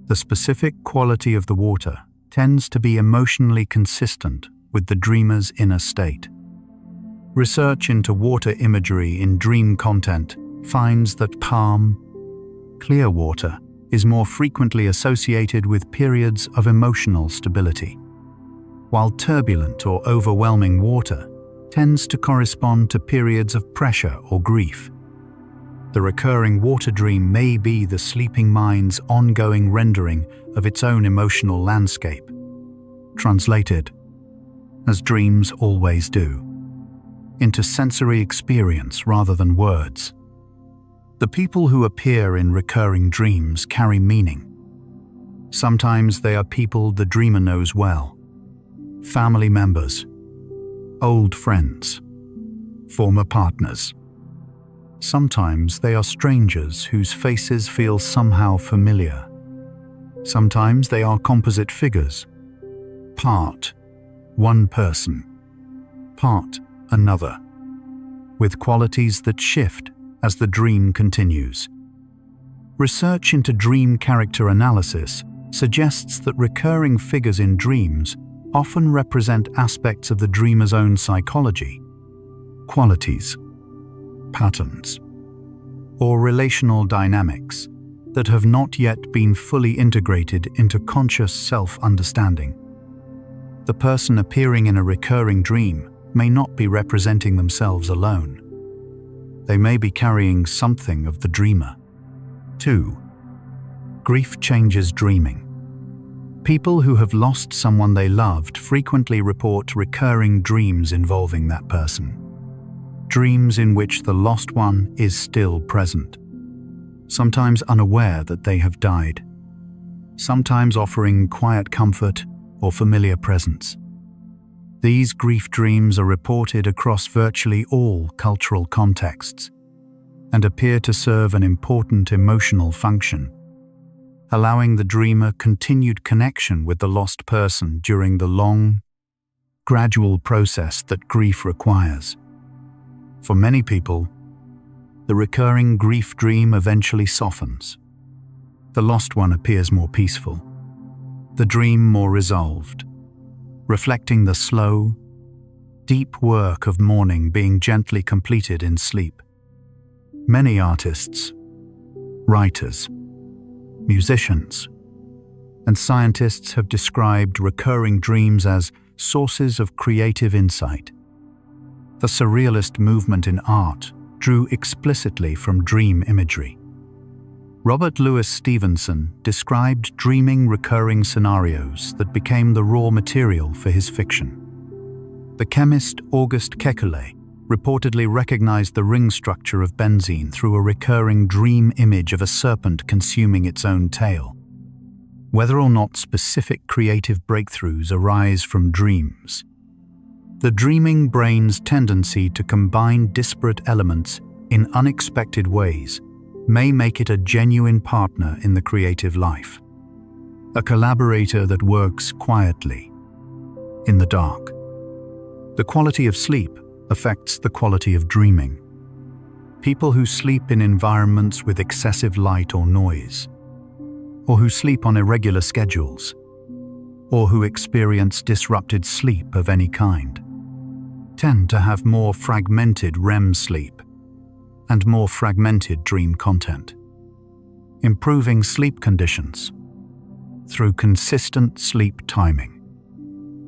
The specific quality of the water tends to be emotionally consistent with the dreamer's inner state. Research into water imagery in dream content finds that calm, clear water is more frequently associated with periods of emotional stability, while turbulent or overwhelming water tends to correspond to periods of pressure or grief. The recurring water dream may be the sleeping mind's ongoing rendering of its own emotional landscape, translated, as dreams always do, into sensory experience rather than words. The people who appear in recurring dreams carry meaning. Sometimes they are people the dreamer knows well, family members, old friends, former partners. Sometimes they are strangers whose faces feel somehow familiar. Sometimes they are composite figures, part one person, part another, with qualities that shift as the dream continues. Research into dream character analysis suggests that recurring figures in dreams often represent aspects of the dreamer's own psychology, qualities, patterns, or relational dynamics that have not yet been fully integrated into conscious self-understanding. The person appearing in a recurring dream may not be representing themselves alone. They may be carrying something of the dreamer. 2. Grief changes dreaming. People who have lost someone they loved frequently report recurring dreams involving that person. Dreams in which the lost one is still present, sometimes unaware that they have died, sometimes offering quiet comfort or familiar presence. These grief dreams are reported across virtually all cultural contexts and appear to serve an important emotional function, allowing the dreamer continued connection with the lost person during the long, gradual process that grief requires. For many people, the recurring grief dream eventually softens. The lost one appears more peaceful, the dream more resolved, reflecting the slow, deep work of mourning being gently completed in sleep. Many artists, writers, musicians, and scientists have described recurring dreams as sources of creative insight. The surrealist movement in art drew explicitly from dream imagery. Robert Louis Stevenson described dreaming recurring scenarios that became the raw material for his fiction. The chemist Auguste Kekulé reportedly recognized the ring structure of benzene through a recurring dream image of a serpent consuming its own tail. Whether or not specific creative breakthroughs arise from dreams, the dreaming brain's tendency to combine disparate elements in unexpected ways may make it a genuine partner in the creative life, a collaborator that works quietly, in the dark. The quality of sleep affects the quality of dreaming. People who sleep in environments with excessive light or noise, or who sleep on irregular schedules, or who experience disrupted sleep of any kind, tend to have more fragmented REM sleep and more fragmented dream content. Improving sleep conditions through consistent sleep timing,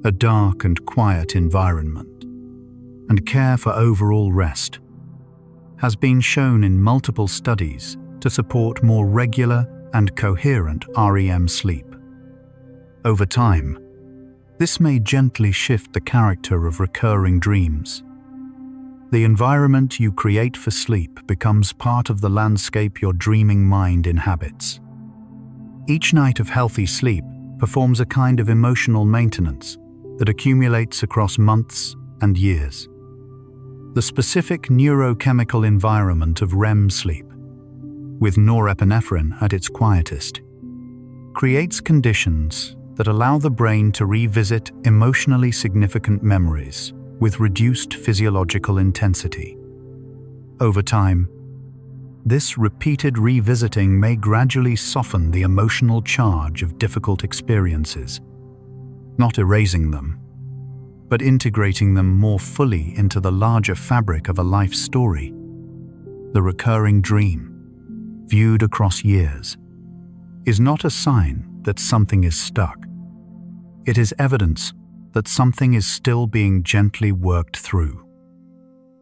a dark and quiet environment, and care for overall rest has been shown in multiple studies to support more regular and coherent REM sleep. Over time, this may gently shift the character of recurring dreams. The environment you create for sleep becomes part of the landscape your dreaming mind inhabits. Each night of healthy sleep performs a kind of emotional maintenance that accumulates across months and years. The specific neurochemical environment of REM sleep, with norepinephrine at its quietest, creates conditions that allow the brain to revisit emotionally significant memories with reduced physiological intensity. Over time, this repeated revisiting may gradually soften the emotional charge of difficult experiences, not erasing them, but integrating them more fully into the larger fabric of a life story. The recurring dream, viewed across years, is not a sign that something is stuck. It is evidence that something is still being gently worked through.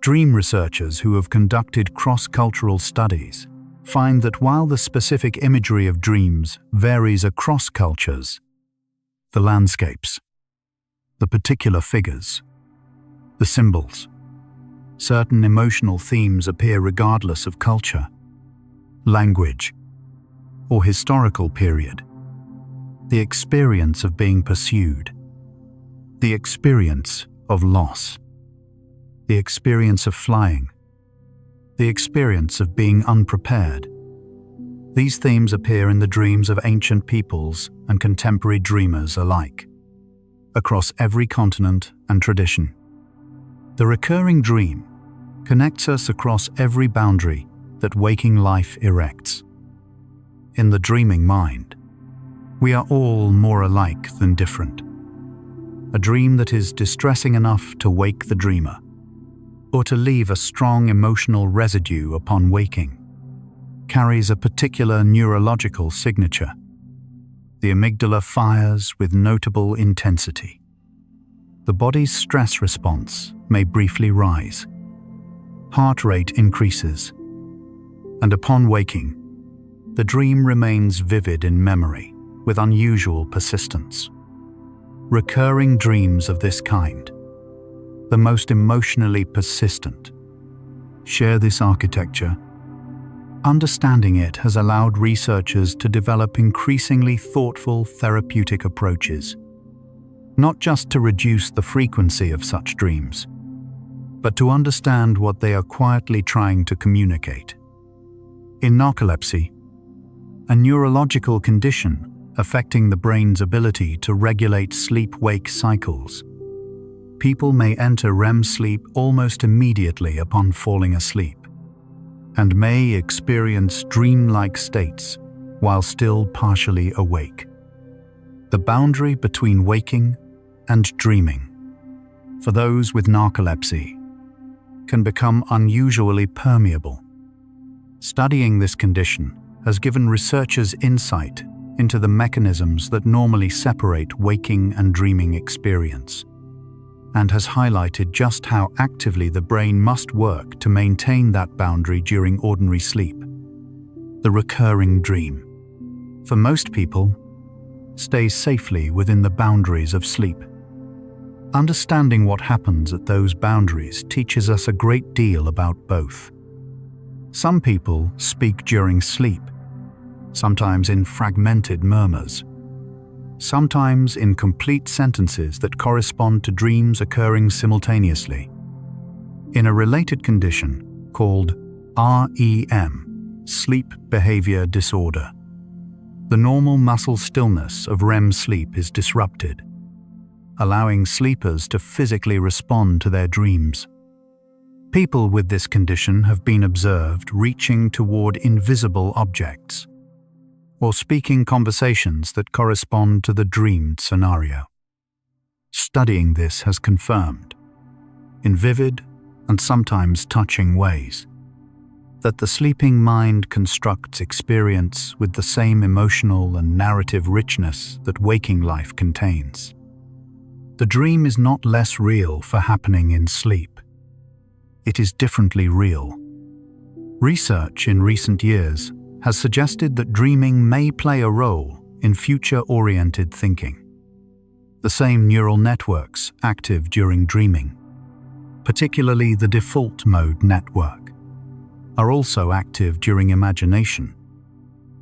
Dream researchers who have conducted cross-cultural studies find that while the specific imagery of dreams varies across cultures, the landscapes, the particular figures, the symbols, certain emotional themes appear regardless of culture, language, or historical period. The experience of being pursued, the experience of loss, the experience of flying, the experience of being unprepared. These themes appear in the dreams of ancient peoples and contemporary dreamers alike, across every continent and tradition. The recurring dream connects us across every boundary that waking life erects. In the dreaming mind, we are all more alike than different. A dream that is distressing enough to wake the dreamer, or to leave a strong emotional residue upon waking, carries a particular neurological signature. The amygdala fires with notable intensity. The body's stress response may briefly rise. Heart rate increases, and upon waking, the dream remains vivid in memory with unusual persistence. Recurring dreams of this kind, the most emotionally persistent, share this architecture. Understanding it has allowed researchers to develop increasingly thoughtful therapeutic approaches, not just to reduce the frequency of such dreams, but to understand what they are quietly trying to communicate. In narcolepsy, a neurological condition affecting the brain's ability to regulate sleep-wake cycles, people may enter REM sleep almost immediately upon falling asleep, and may experience dream-like states while still partially awake. The boundary between waking and dreaming, for those with narcolepsy, can become unusually permeable. Studying this condition has given researchers insight into the mechanisms that normally separate waking and dreaming experience, and has highlighted just how actively the brain must work to maintain that boundary during ordinary sleep. The recurring dream, for most people, stays safely within the boundaries of sleep. Understanding what happens at those boundaries teaches us a great deal about both. Some people speak during sleep, sometimes in fragmented murmurs, sometimes in complete sentences that correspond to dreams occurring simultaneously. In a related condition called REM, sleep behavior disorder, the normal muscle stillness of REM sleep is disrupted, allowing sleepers to physically respond to their dreams. People with this condition have been observed reaching toward invisible objects, or speaking conversations that correspond to the dreamed scenario. Studying this has confirmed, in vivid and sometimes touching ways, that the sleeping mind constructs experience with the same emotional and narrative richness that waking life contains. The dream is not less real for happening in sleep. It is differently real. Research in recent years has suggested that dreaming may play a role in future-oriented thinking. The same neural networks active during dreaming, particularly the default mode network, are also active during imagination,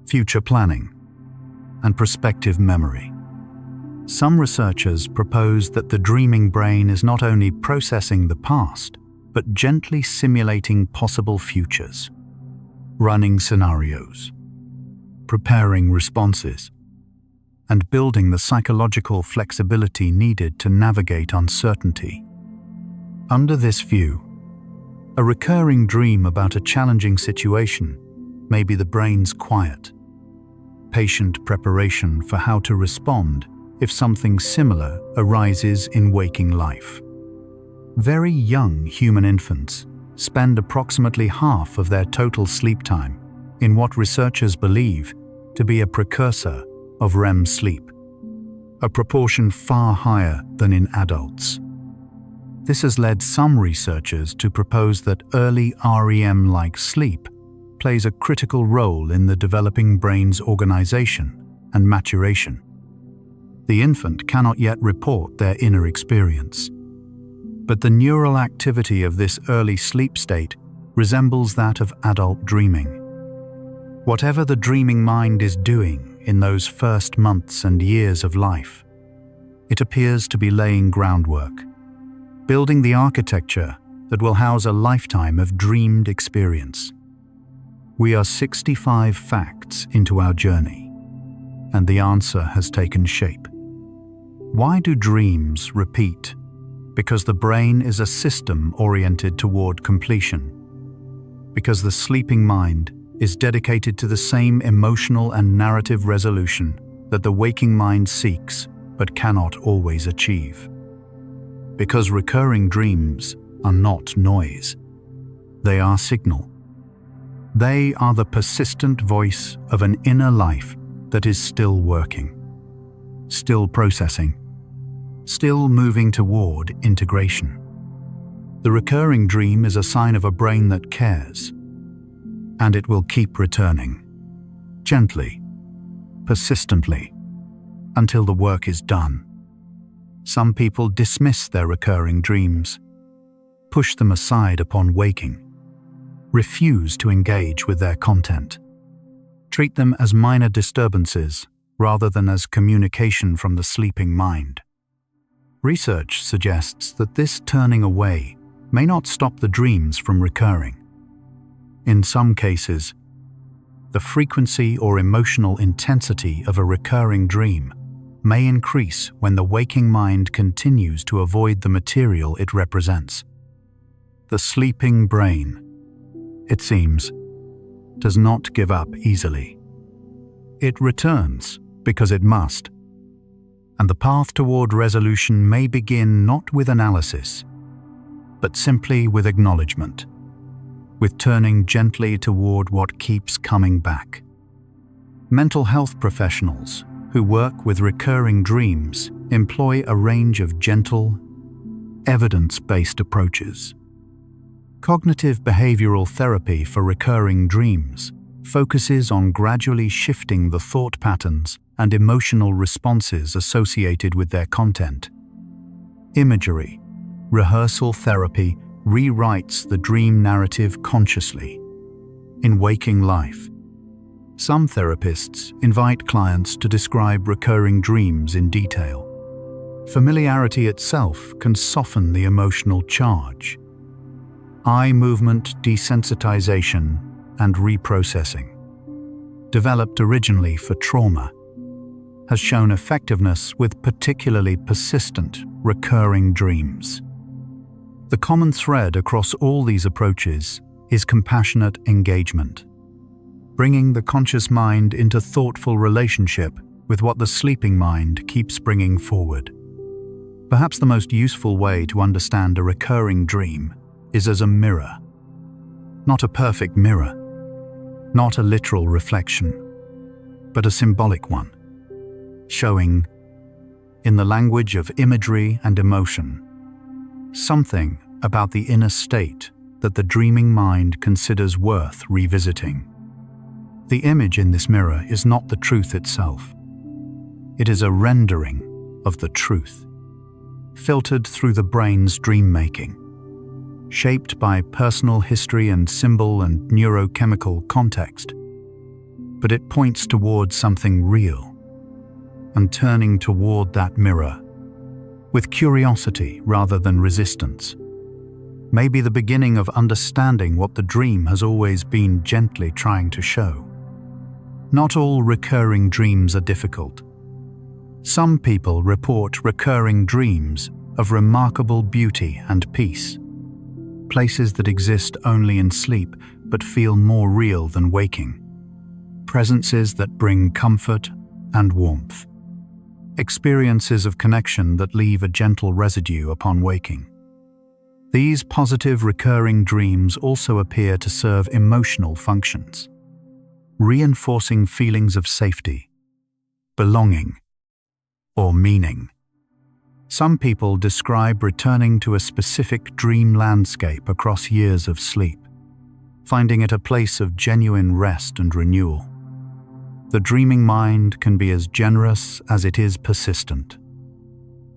future planning, and prospective memory. Some researchers propose that the dreaming brain is not only processing the past, but gently simulating possible futures, running scenarios, preparing responses, and building the psychological flexibility needed to navigate uncertainty. Under this view, a recurring dream about a challenging situation may be the brain's quiet, patient preparation for how to respond if something similar arises in waking life. Very young human infants spend approximately half of their total sleep time in what researchers believe to be a precursor of REM sleep, a proportion far higher than in adults. This has led some researchers to propose that early REM-like sleep plays a critical role in the developing brain's organization and maturation. The infant cannot yet report their inner experience, but the neural activity of this early sleep state resembles that of adult dreaming. Whatever the dreaming mind is doing in those first months and years of life, it appears to be laying groundwork, building the architecture that will house a lifetime of dreamed experience. We are 65 facts into our journey, and the answer has taken shape. Why do dreams repeat? Because the brain is a system oriented toward completion. because the sleeping mind is dedicated to the same emotional and narrative resolution that the waking mind seeks but cannot always achieve. Because recurring dreams are not noise. They are signal. They are the persistent voice of an inner life that is still working, still processing, still moving toward integration. The recurring dream is a sign of a brain that cares, and it will keep returning, gently, persistently, until the work is done. Some people dismiss their recurring dreams, push them aside upon waking, refuse to engage with their content, treat them as minor disturbances rather than as communication from the sleeping mind. Research suggests that this turning away may not stop the dreams from recurring. In some cases, the frequency or emotional intensity of a recurring dream may increase when the waking mind continues to avoid the material it represents. The sleeping brain, it seems, does not give up easily. It returns because it must, and the path toward resolution may begin not with analysis, but simply with acknowledgement, with turning gently toward what keeps coming back. Mental health professionals who work with recurring dreams employ a range of gentle, evidence-based approaches. Cognitive behavioral therapy for recurring dreams focuses on gradually shifting the thought patterns and emotional responses associated with their content. Imagery, rehearsal therapy rewrites the dream narrative consciously. In waking life, some therapists invite clients to describe recurring dreams in detail. Familiarity itself can soften the emotional charge. Eye movement desensitization and reprocessing, developed originally for trauma, has shown effectiveness with particularly persistent, recurring dreams. The common thread across all these approaches is compassionate engagement, bringing the conscious mind into thoughtful relationship with what the sleeping mind keeps bringing forward. Perhaps the most useful way to understand a recurring dream is as a mirror. Not a perfect mirror, not a literal reflection, but a symbolic one, showing, in the language of imagery and emotion, something about the inner state that the dreaming mind considers worth revisiting. The image in this mirror is not the truth itself. It is a rendering of the truth, filtered through the brain's dream-making, shaped by personal history and symbol and neurochemical context. But it points towards something real, and turning toward that mirror, with curiosity rather than resistance, may be the beginning of understanding what the dream has always been gently trying to show. Not all recurring dreams are difficult. Some people report recurring dreams of remarkable beauty and peace, places that exist only in sleep but feel more real than waking, presences that bring comfort and warmth, experiences of connection that leave a gentle residue upon waking. These positive recurring dreams also appear to serve emotional functions, reinforcing feelings of safety, belonging, or meaning. Some people describe returning to a specific dream landscape across years of sleep, finding it a place of genuine rest and renewal. The dreaming mind can be as generous as it is persistent.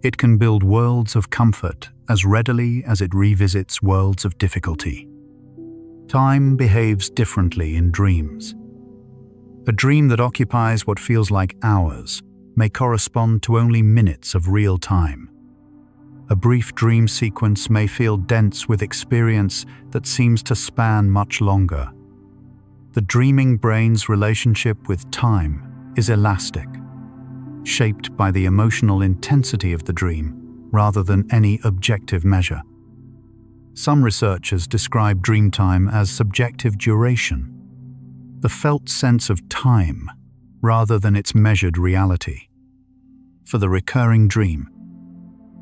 It can build worlds of comfort as readily as it revisits worlds of difficulty. Time behaves differently in dreams. A dream that occupies what feels like hours may correspond to only minutes of real time. A brief dream sequence may feel dense with experience that seems to span much longer. The dreaming brain's relationship with time is elastic, shaped by the emotional intensity of the dream rather than any objective measure. Some researchers describe dream time as subjective duration, the felt sense of time rather than its measured reality. For the recurring dream,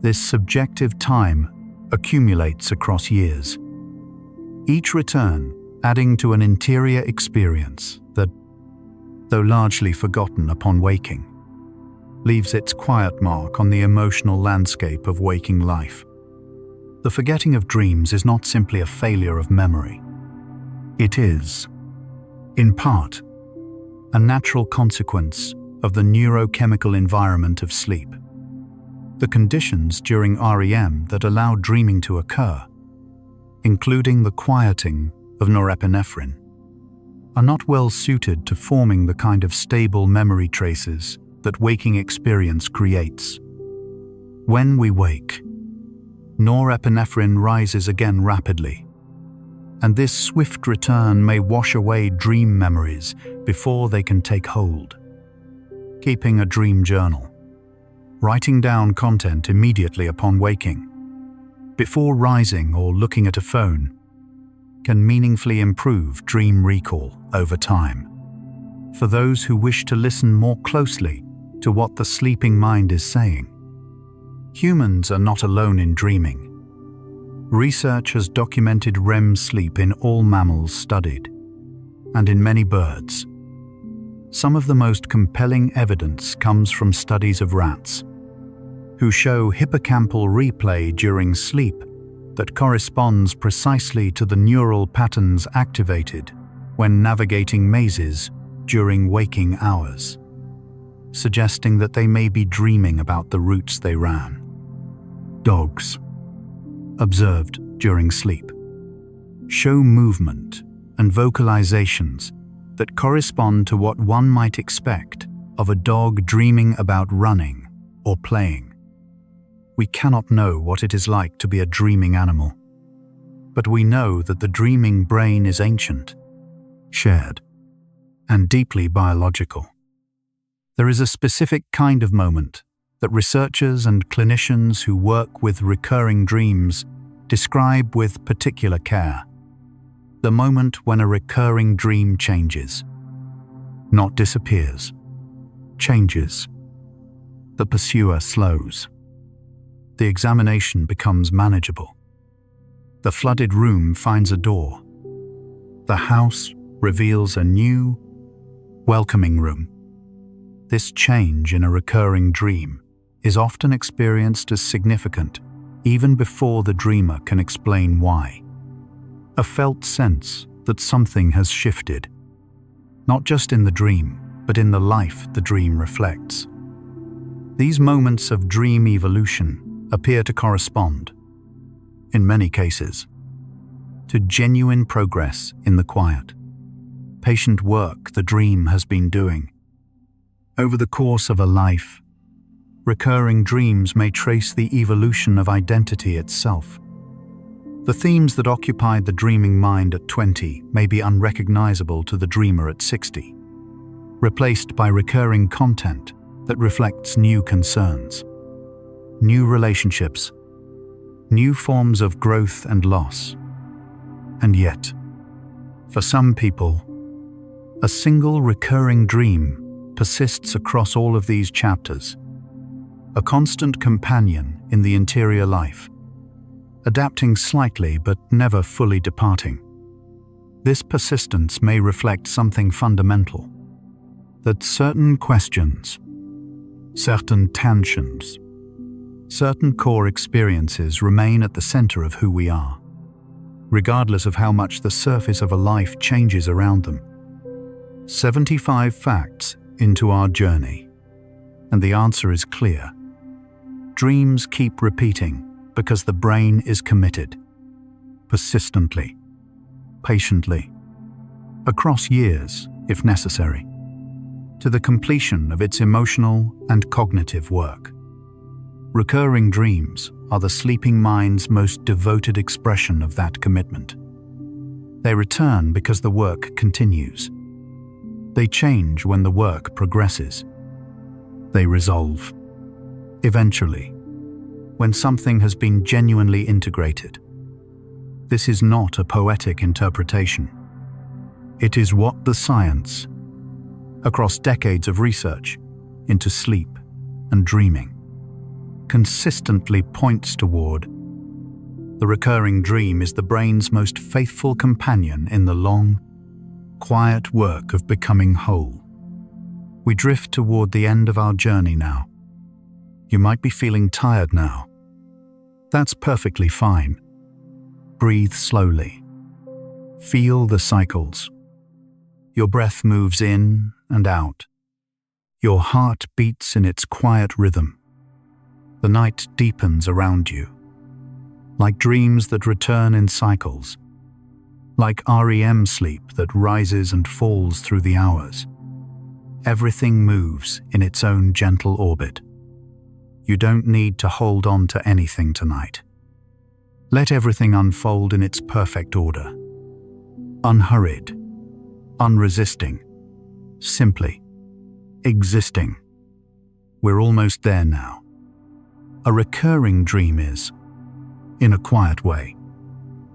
this subjective time accumulates across years, each return adding to an interior experience that, though largely forgotten upon waking, leaves its quiet mark on the emotional landscape of waking life. The forgetting of dreams is not simply a failure of memory. It is, in part, a natural consequence of the neurochemical environment of sleep. The conditions during REM that allow dreaming to occur, including the quieting of norepinephrine, are not well suited to forming the kind of stable memory traces that waking experience creates. When we wake, norepinephrine rises again rapidly, and this swift return may wash away dream memories before they can take hold. Keeping a dream journal, writing down content immediately upon waking, before rising or looking at a phone, can meaningfully improve dream recall over time. For those who wish to listen more closely to what the sleeping mind is saying, humans are not alone in dreaming. Research has documented REM sleep in all mammals studied, and in many birds. Some of the most compelling evidence comes from studies of rats, who show hippocampal replay during sleep that corresponds precisely to the neural patterns activated when navigating mazes during waking hours, suggesting that they may be dreaming about the routes they ran. Dogs, observed during sleep, show movement and vocalizations that correspond to what one might expect of a dog dreaming about running or playing. We cannot know what it is like to be a dreaming animal, but we know that the dreaming brain is ancient, shared, and deeply biological. There is a specific kind of moment that researchers and clinicians who work with recurring dreams describe with particular care. The moment when a recurring dream changes, not disappears, changes. The pursuer slows. The examination becomes manageable. The flooded room finds a door. The house reveals a new, welcoming room. This change in a recurring dream is often experienced as significant even before the dreamer can explain why. A felt sense that something has shifted, not just in the dream, but in the life the dream reflects. These moments of dream evolution appear to correspond, in many cases, to genuine progress in the quiet, patient work the dream has been doing. Over the course of a life, recurring dreams may trace the evolution of identity itself. The themes that occupied the dreaming mind at 20 may be unrecognizable to the dreamer at 60, replaced by recurring content that reflects new concerns, new relationships, new forms of growth and loss. And yet, for some people, a single recurring dream persists across all of these chapters, a constant companion in the interior life, adapting slightly but never fully departing. This persistence may reflect something fundamental, that certain questions, certain tensions, certain core experiences remain at the center of who we are, regardless of how much the surface of a life changes around them. 75 facts into our journey, and the answer is clear. Dreams keep repeating because the brain is committed, persistently, patiently, across years, if necessary, to the completion of its emotional and cognitive work. Recurring dreams are the sleeping mind's most devoted expression of that commitment. They return because the work continues. They change when the work progresses. They resolve, eventually, when something has been genuinely integrated. This is not a poetic interpretation. It is what the science, across decades of research into sleep and dreaming, consistently points toward. The recurring dream is the brain's most faithful companion in the long, quiet work of becoming whole. We drift toward the end of our journey now. You might be feeling tired now. That's perfectly fine. Breathe slowly. Feel the cycles. Your breath moves in and out. Your heart beats in its quiet rhythm. The night deepens around you, like dreams that return in cycles, like REM sleep that rises and falls through the hours. Everything moves in its own gentle orbit. You don't need to hold on to anything tonight. Let everything unfold in its perfect order. Unhurried, unresisting, simply existing. We're almost there now. A recurring dream is, in a quiet way,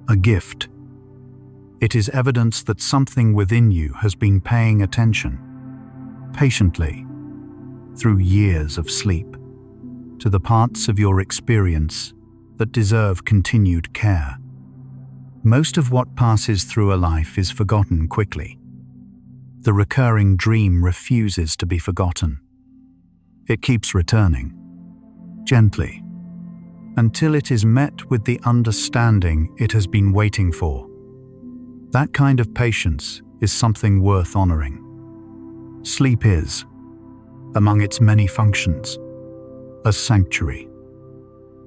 a gift. It is evidence that something within you has been paying attention, patiently, through years of sleep, to the parts of your experience that deserve continued care. Most of what passes through a life is forgotten quickly. The recurring dream refuses to be forgotten. It keeps returning, gently, until it is met with the understanding it has been waiting for. That kind of patience is something worth honoring. Sleep is, among its many functions, a sanctuary,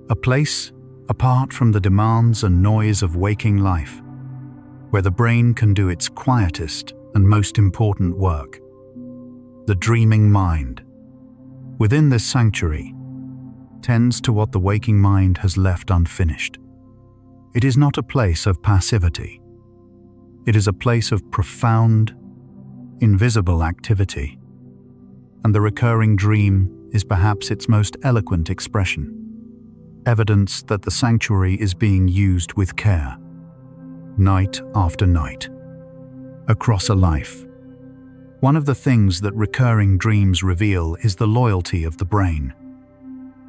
a place apart from the demands and noise of waking life, where the brain can do its quietest and most important work. The dreaming mind, within this sanctuary, tends to what the waking mind has left unfinished. It is not a place of passivity. It is a place of profound, invisible activity. And the recurring dream is perhaps its most eloquent expression, evidence that the sanctuary is being used with care, night after night, across a life. One of the things that recurring dreams reveal is the loyalty of the brain.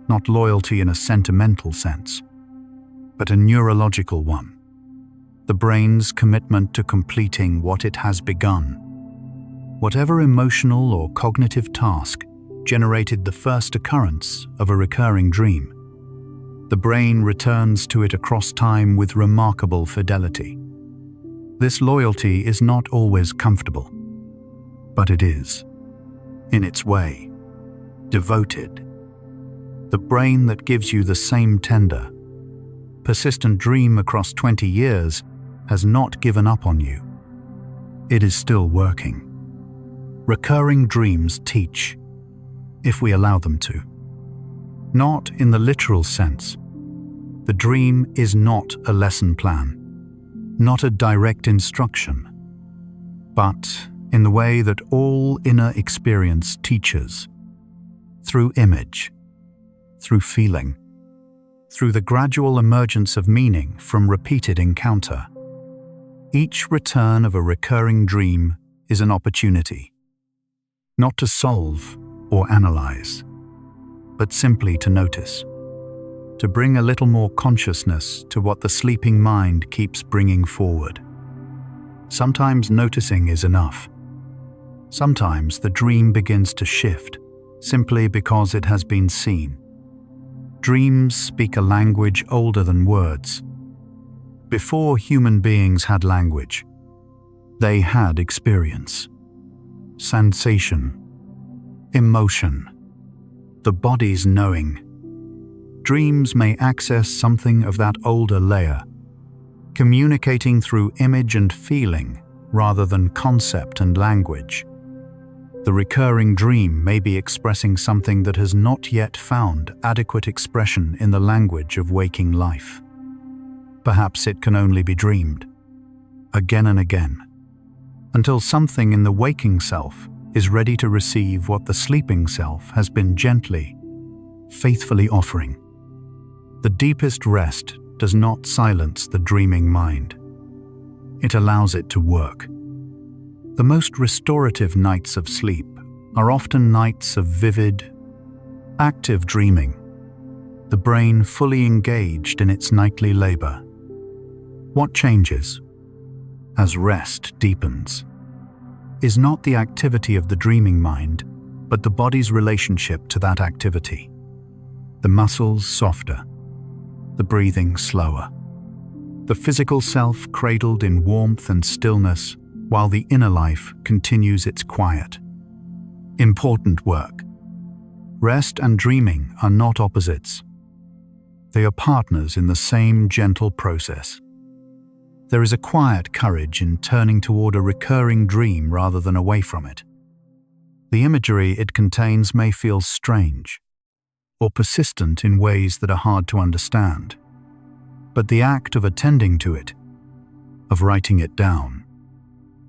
Not loyalty in a sentimental sense, but a neurological one. The brain's commitment to completing what it has begun. Whatever emotional or cognitive task generated the first occurrence of a recurring dream, the brain returns to it across time with remarkable fidelity. This loyalty is not always comfortable, but it is, in its way, devoted. The brain that gives you the same tender, persistent dream across 20 years has not given up on you. It is still working. Recurring dreams teach, if we allow them to. Not in the literal sense. The dream is not a lesson plan, not a direct instruction, but in the way that all inner experience teaches, through image, through feeling, through the gradual emergence of meaning from repeated encounter. Each return of a recurring dream is an opportunity, not to solve or analyze, but simply to notice, to bring a little more consciousness to what the sleeping mind keeps bringing forward. Sometimes noticing is enough. Sometimes the dream begins to shift simply because it has been seen. Dreams speak a language older than words. Before human beings had language, they had experience, sensation, emotion, the body's knowing. Dreams may access something of that older layer, communicating through image and feeling rather than concept and language. The recurring dream may be expressing something that has not yet found adequate expression in the language of waking life. Perhaps it can only be dreamed, again and again, until something in the waking self is ready to receive what the sleeping self has been gently, faithfully offering. The deepest rest does not silence the dreaming mind. It allows it to work. The most restorative nights of sleep are often nights of vivid, active dreaming, the brain fully engaged in its nightly labor. What changes as rest deepens is not the activity of the dreaming mind, but the body's relationship to that activity. The muscles softer, the breathing slower, the physical self cradled in warmth and stillness, while the inner life continues its quiet. Important work. Rest and dreaming are not opposites. They are partners in the same gentle process. There is a quiet courage in turning toward a recurring dream rather than away from it. The imagery it contains may feel strange or persistent in ways that are hard to understand, but the act of attending to it, of writing it down,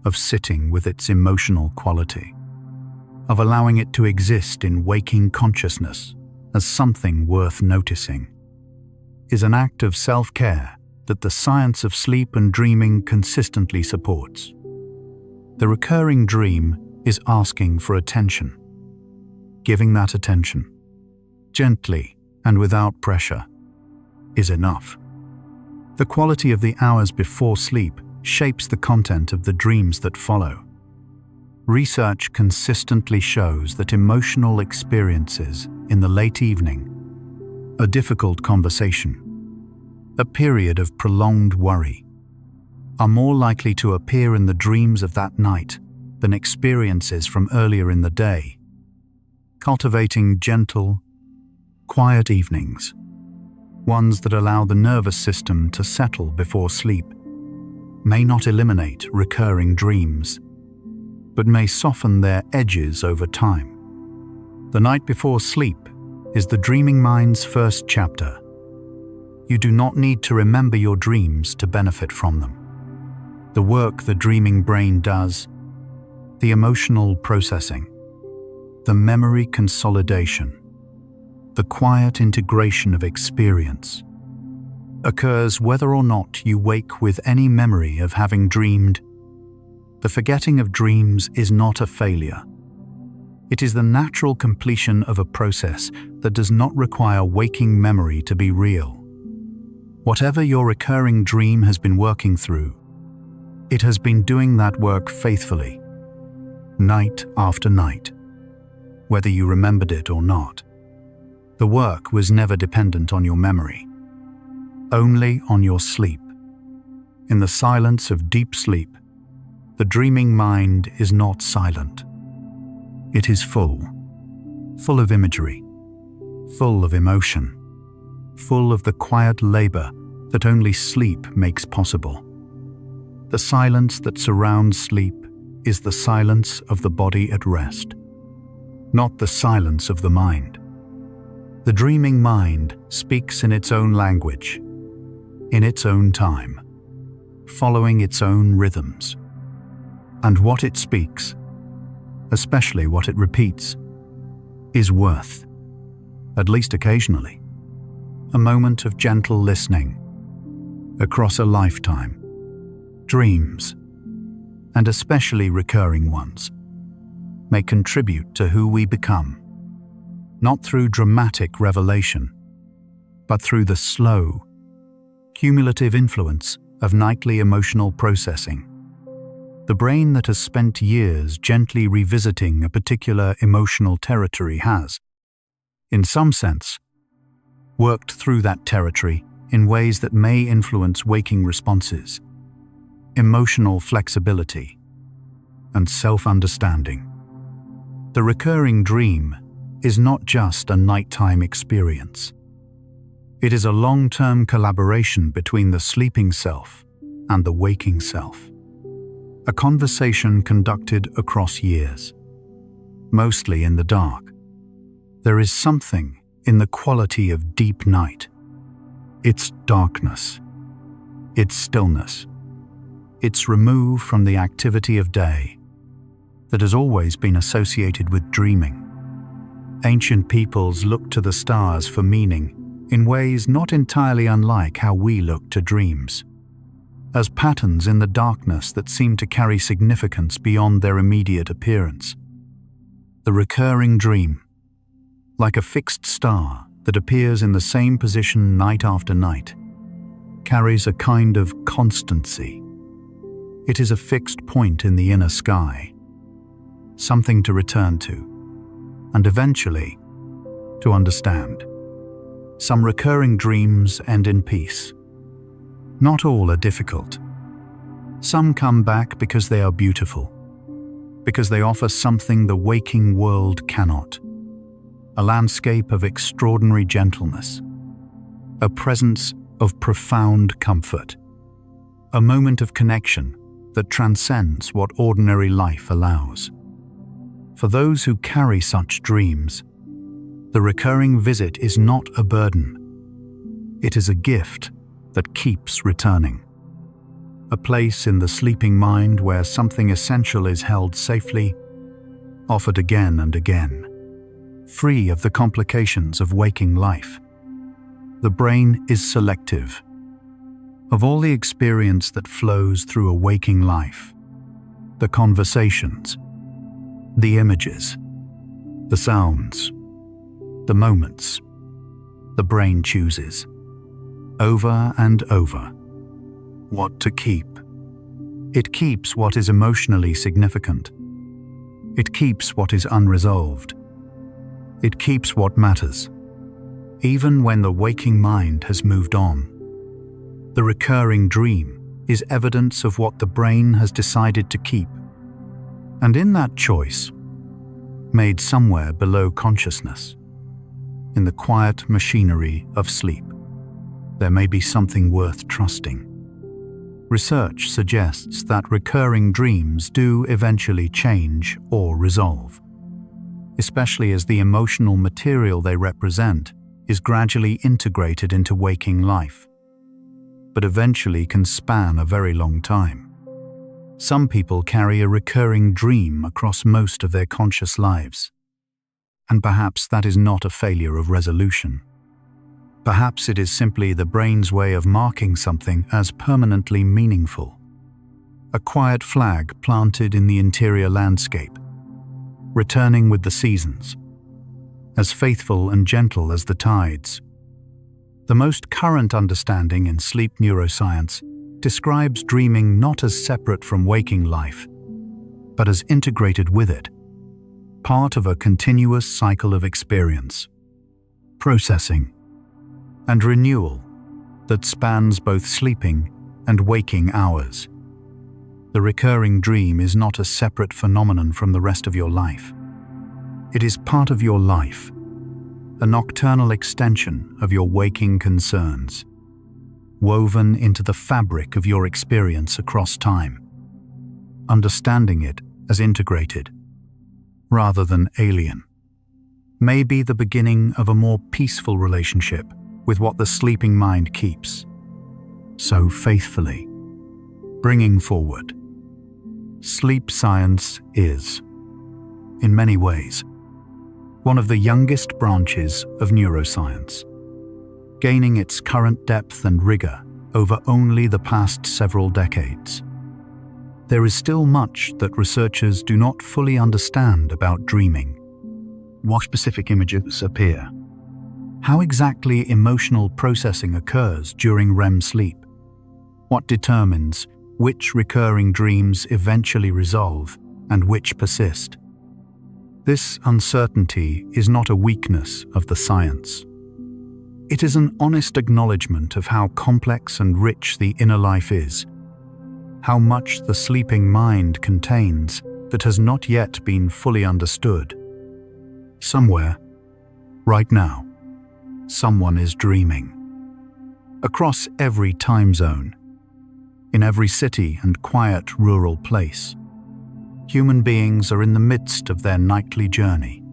of sitting with its emotional quality, of allowing it to exist in waking consciousness as something worth noticing, is an act of self-care that the science of sleep and dreaming consistently supports. The recurring dream is asking for attention. Giving that attention, gently and without pressure, is enough. The quality of the hours before sleep shapes the content of the dreams that follow. Research consistently shows that emotional experiences in the late evening, a difficult conversation, a period of prolonged worry, are more likely to appear in the dreams of that night than experiences from earlier in the day. Cultivating gentle, quiet evenings, ones that allow the nervous system to settle before sleep, may not eliminate recurring dreams, but may soften their edges over time. The night before sleep is the dreaming mind's first chapter. You do not need to remember your dreams to benefit from them. The work the dreaming brain does, the emotional processing, the memory consolidation, the quiet integration of experience, occurs whether or not you wake with any memory of having dreamed. The forgetting of dreams is not a failure. It is the natural completion of a process that does not require waking memory to be real. Whatever your recurring dream has been working through, it has been doing that work faithfully, night after night, whether you remembered it or not. The work was never dependent on your memory, only on your sleep. In the silence of deep sleep, the dreaming mind is not silent. It is full of imagery, full of emotion, full of the quiet labor that only sleep makes possible. The silence that surrounds sleep is the silence of the body at rest, not the silence of the mind. The dreaming mind speaks in its own language, in its own time, following its own rhythms. And what it speaks, especially what it repeats, is worth, at least occasionally, a moment of gentle listening across a lifetime. Dreams, and especially recurring ones, may contribute to who we become, not through dramatic revelation, but through the slow, cumulative influence of nightly emotional processing. The brain that has spent years gently revisiting a particular emotional territory has, in some sense, worked through that territory in ways that may influence waking responses, emotional flexibility, and self-understanding. The recurring dream is not just a nighttime experience. It is a long-term collaboration between the sleeping self and the waking self. A conversation conducted across years, mostly in the dark. There is something in the quality of deep night, its darkness, its stillness, its remove from the activity of day, that has always been associated with dreaming. Ancient peoples looked to the stars for meaning in ways not entirely unlike how we look to dreams, as patterns in the darkness that seem to carry significance beyond their immediate appearance. The recurring dream, like a fixed star that appears in the same position night after night, carries a kind of constancy. It is a fixed point in the inner sky, something to return to, and eventually to understand. Some recurring dreams end in peace. Not all are difficult. Some come back because they are beautiful, because they offer something the waking world cannot. A landscape of extraordinary gentleness, a presence of profound comfort, a moment of connection that transcends what ordinary life allows. For those who carry such dreams, the recurring visit is not a burden. It is a gift that keeps returning. A place in the sleeping mind where something essential is held safely, offered again and again, free of the complications of waking life. The brain is selective. Of all the experience that flows through a waking life, the conversations, the images, the sounds, the moments, the brain chooses, over and over, what to keep. It keeps what is emotionally significant. It keeps what is unresolved. It keeps what matters, even when the waking mind has moved on. The recurring dream is evidence of what the brain has decided to keep. And in that choice, made somewhere below consciousness, in the quiet machinery of sleep, there may be something worth trusting. Research suggests that recurring dreams do eventually change or resolve, especially as the emotional material they represent is gradually integrated into waking life, but eventually can span a very long time. Some people carry a recurring dream across most of their conscious lives, and perhaps that is not a failure of resolution. Perhaps it is simply the brain's way of marking something as permanently meaningful. A quiet flag planted in the interior landscape, returning with the seasons, as faithful and gentle as the tides. The most current understanding in sleep neuroscience describes dreaming not as separate from waking life, but as integrated with it, part of a continuous cycle of experience, processing, and renewal that spans both sleeping and waking hours. The recurring dream is not a separate phenomenon from the rest of your life. It is part of your life, a nocturnal extension of your waking concerns, woven into the fabric of your experience across time. Understanding it as integrated, rather than alien, may be the beginning of a more peaceful relationship with what the sleeping mind keeps so faithfully. Bringing forward, sleep science is, in many ways, one of the youngest branches of neuroscience, gaining its current depth and rigor over only the past several decades. There is still much that researchers do not fully understand about dreaming. What specific images appear? How exactly emotional processing occurs during REM sleep? What determines which recurring dreams eventually resolve and which persist? This uncertainty is not a weakness of the science. It is an honest acknowledgement of how complex and rich the inner life is, how much the sleeping mind contains that has not yet been fully understood. Somewhere, right now, someone is dreaming. Across every time zone, in every city and quiet rural place, human beings are in the midst of their nightly journey.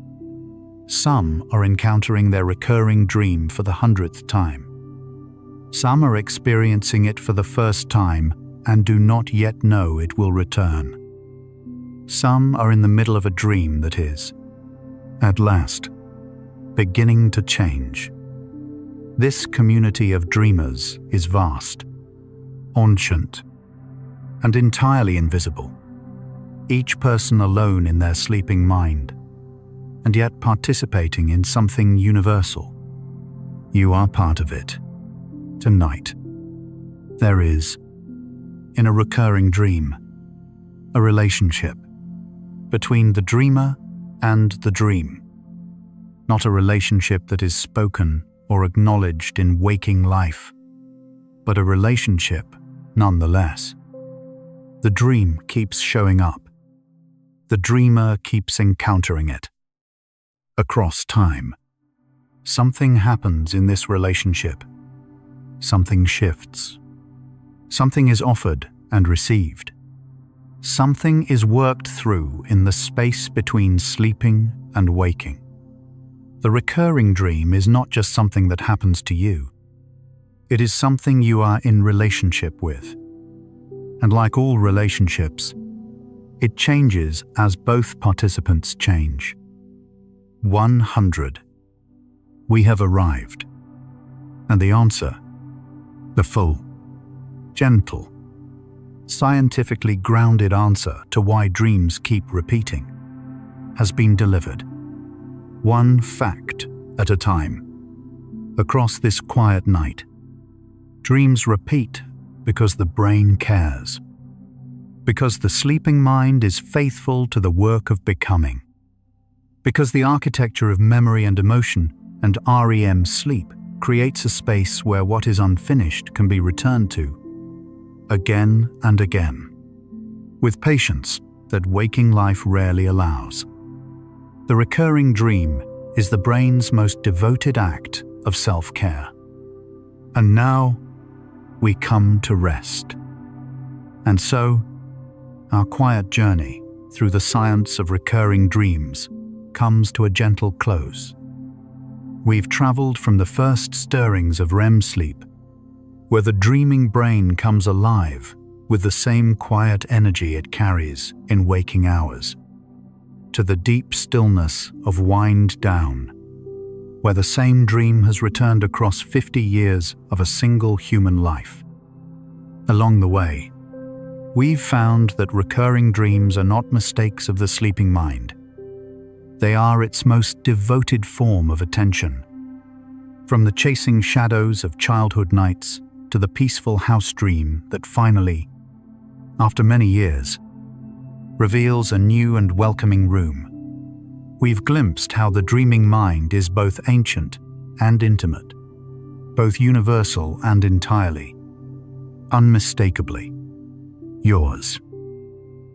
Some are encountering their recurring dream for the 100th time. Some are experiencing it for the first time and do not yet know it will return. Some are in the middle of a dream that is, at last, beginning to change. This community of dreamers is vast, ancient, and entirely invisible, each person alone in their sleeping mind, and yet participating in something universal. You are part of it. Tonight, there is, in a recurring dream, a relationship between the dreamer and the dream. Not a relationship that is spoken or acknowledged in waking life, but a relationship nonetheless. The dream keeps showing up. The dreamer keeps encountering it. Across time, something happens in this relationship. Something shifts. Something is offered and received. Something is worked through in the space between sleeping and waking. The recurring dream is not just something that happens to you. It is something you are in relationship with. And like all relationships, it changes as both participants change. 100. We have arrived. And the answer, the full, gentle, scientifically grounded answer to why dreams keep repeating, has been delivered. One fact at a time. Across this quiet night, dreams repeat because the brain cares. Because the sleeping mind is faithful to the work of becoming. Because the architecture of memory and emotion and REM sleep creates a space where what is unfinished can be returned to, again and again, with patience that waking life rarely allows. The recurring dream is the brain's most devoted act of self-care. And now, we come to rest. And so, our quiet journey through the science of recurring dreams comes to a gentle close. We've traveled from the first stirrings of REM sleep, where the dreaming brain comes alive with the same quiet energy it carries in waking hours, to the deep stillness of wind down, where the same dream has returned across 50 years of a single human life. Along the way, we've found that recurring dreams are not mistakes of the sleeping mind. They are its most devoted form of attention. From the chasing shadows of childhood nights to the peaceful house dream that finally, after many years, reveals a new and welcoming room. We've glimpsed how the dreaming mind is both ancient and intimate, both universal and entirely, unmistakably yours.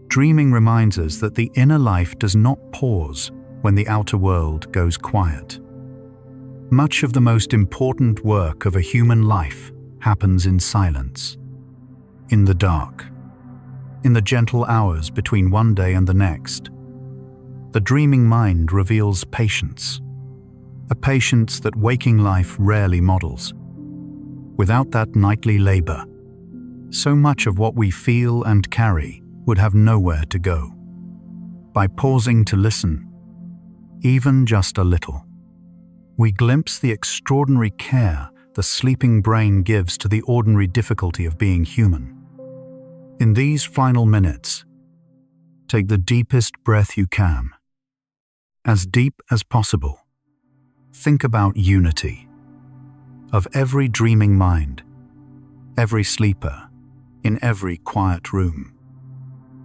Dreaming reminds us that the inner life does not pause when the outer world goes quiet. Much of the most important work of a human life happens in silence, in the dark, in the gentle hours between one day and the next. The dreaming mind reveals patience, a patience that waking life rarely models. Without that nightly labor, so much of what we feel and carry would have nowhere to go. By pausing to listen, even just a little, we glimpse the extraordinary care the sleeping brain gives to the ordinary difficulty of being human. In these final minutes, take the deepest breath you can. As deep as possible, think about unity, of every dreaming mind, every sleeper, in every quiet room,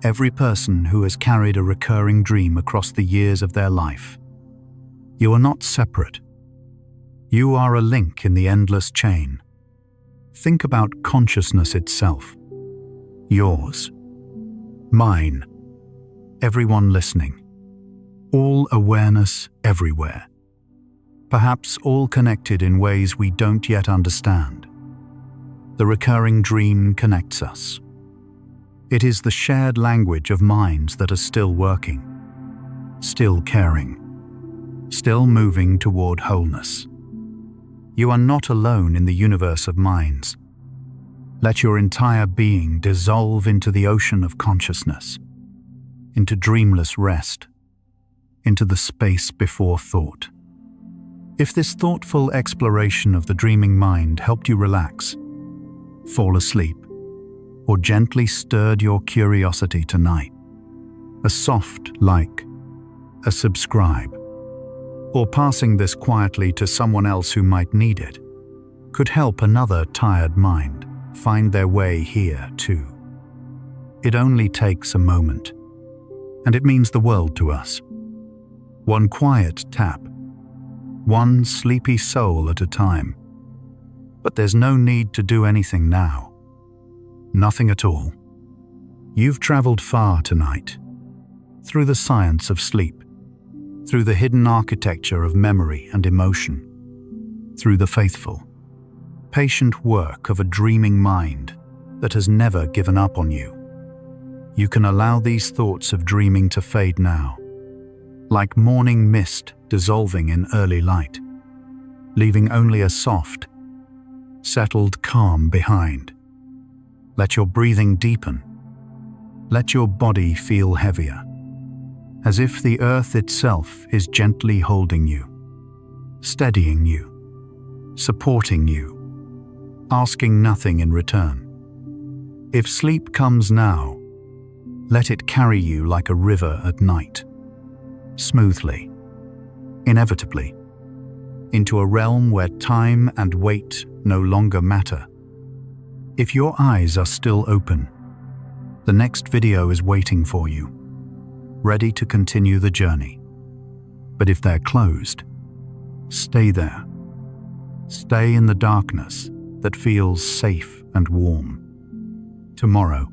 every person who has carried a recurring dream across the years of their life. You are not separate. You are a link in the endless chain. Think about consciousness itself. Yours, mine, everyone listening. All awareness everywhere. Perhaps all connected in ways we don't yet understand. The recurring dream connects us. It is the shared language of minds that are still working, still caring, still moving toward wholeness. You are not alone in the universe of minds. Let your entire being dissolve into the ocean of consciousness, into dreamless rest, into the space before thought. If this thoughtful exploration of the dreaming mind helped you relax, fall asleep, or gently stirred your curiosity tonight, a soft like, a subscribe, or passing this quietly to someone else who might need it, could help another tired mind find their way here too. It only takes a moment, and it means the world to us. One quiet tap, one sleepy soul at a time. But there's no need to do anything now. Nothing at all. You've traveled far tonight, through the science of sleep, through the hidden architecture of memory and emotion, through the faithful, patient work of a dreaming mind that has never given up on you. You can allow these thoughts of dreaming to fade now, like morning mist dissolving in early light, leaving only a soft, settled calm behind. Let your breathing deepen. Let your body feel heavier, as if the earth itself is gently holding you, steadying you, supporting you, asking nothing in return. If sleep comes now, let it carry you like a river at night, smoothly, inevitably, into a realm where time and weight no longer matter. If your eyes are still open, the next video is waiting for you, ready to continue the journey. But if they're closed, stay there. Stay in the darkness that feels safe and warm. Tomorrow,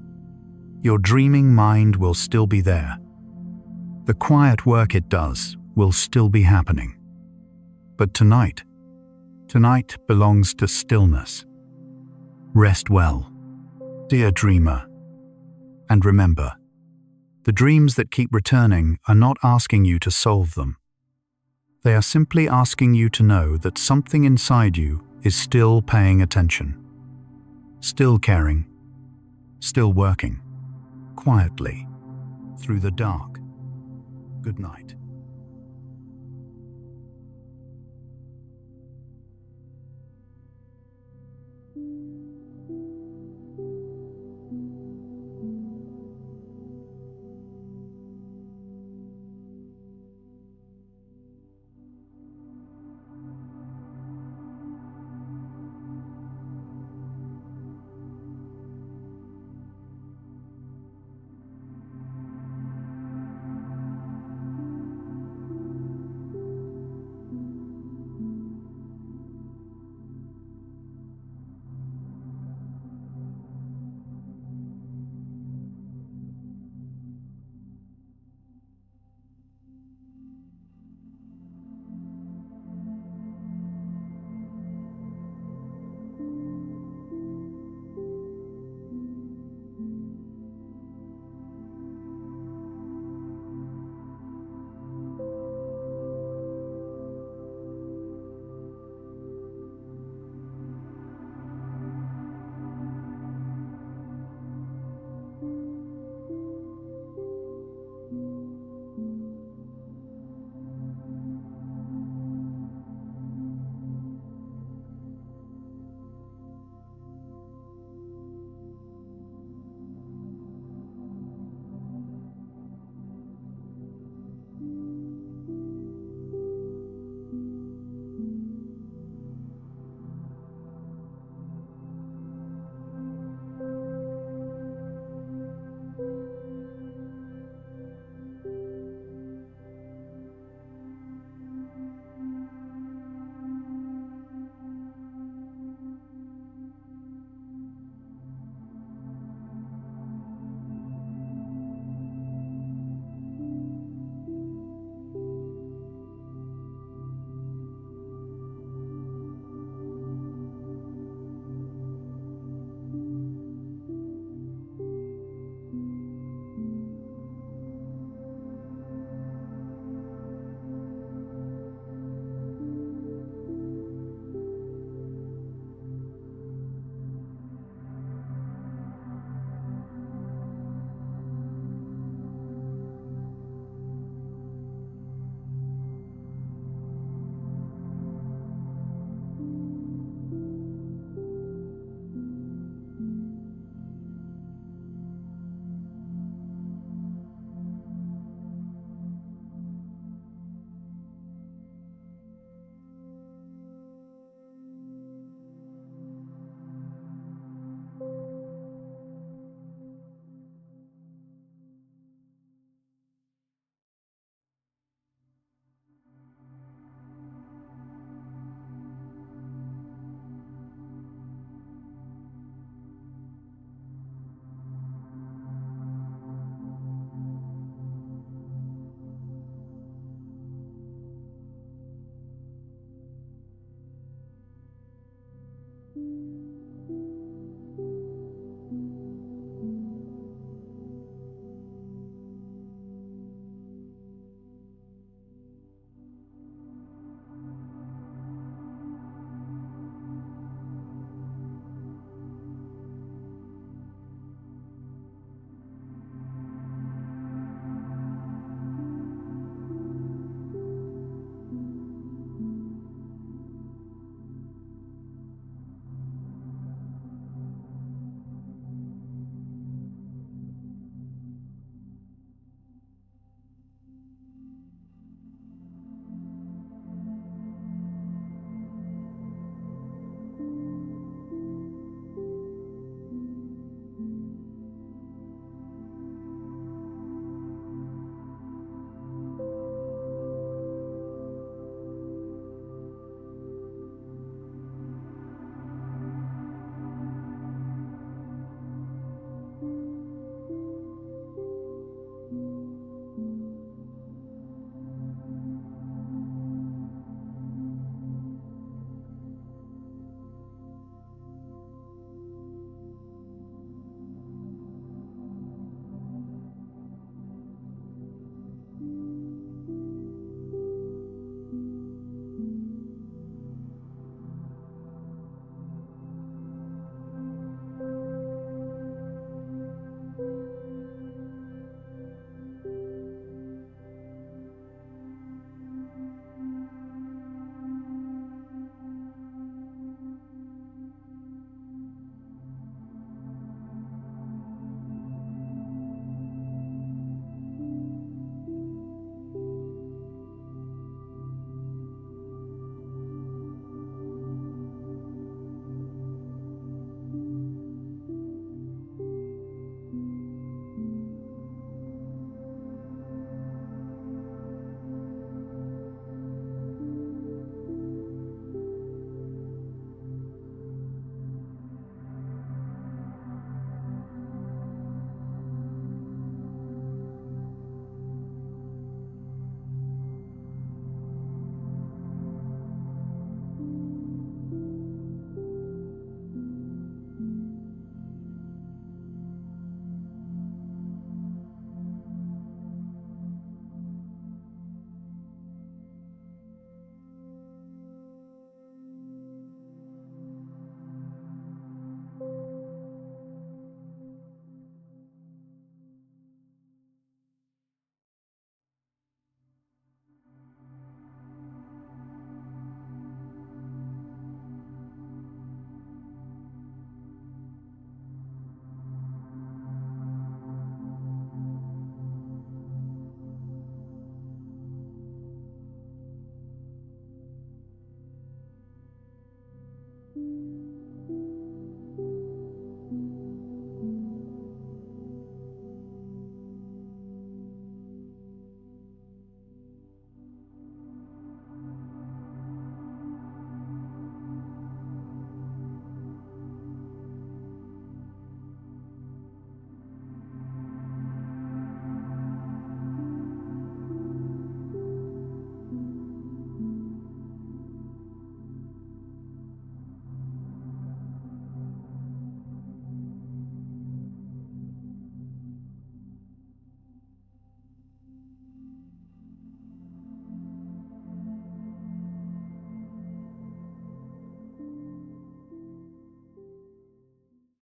your dreaming mind will still be there. The quiet work it does will still be happening. But tonight belongs to stillness. Rest well, dear dreamer. And remember, the dreams that keep returning are not asking you to solve them. They are simply asking you to know that something inside you is still paying attention, still caring, still working, quietly, through the dark. Good night.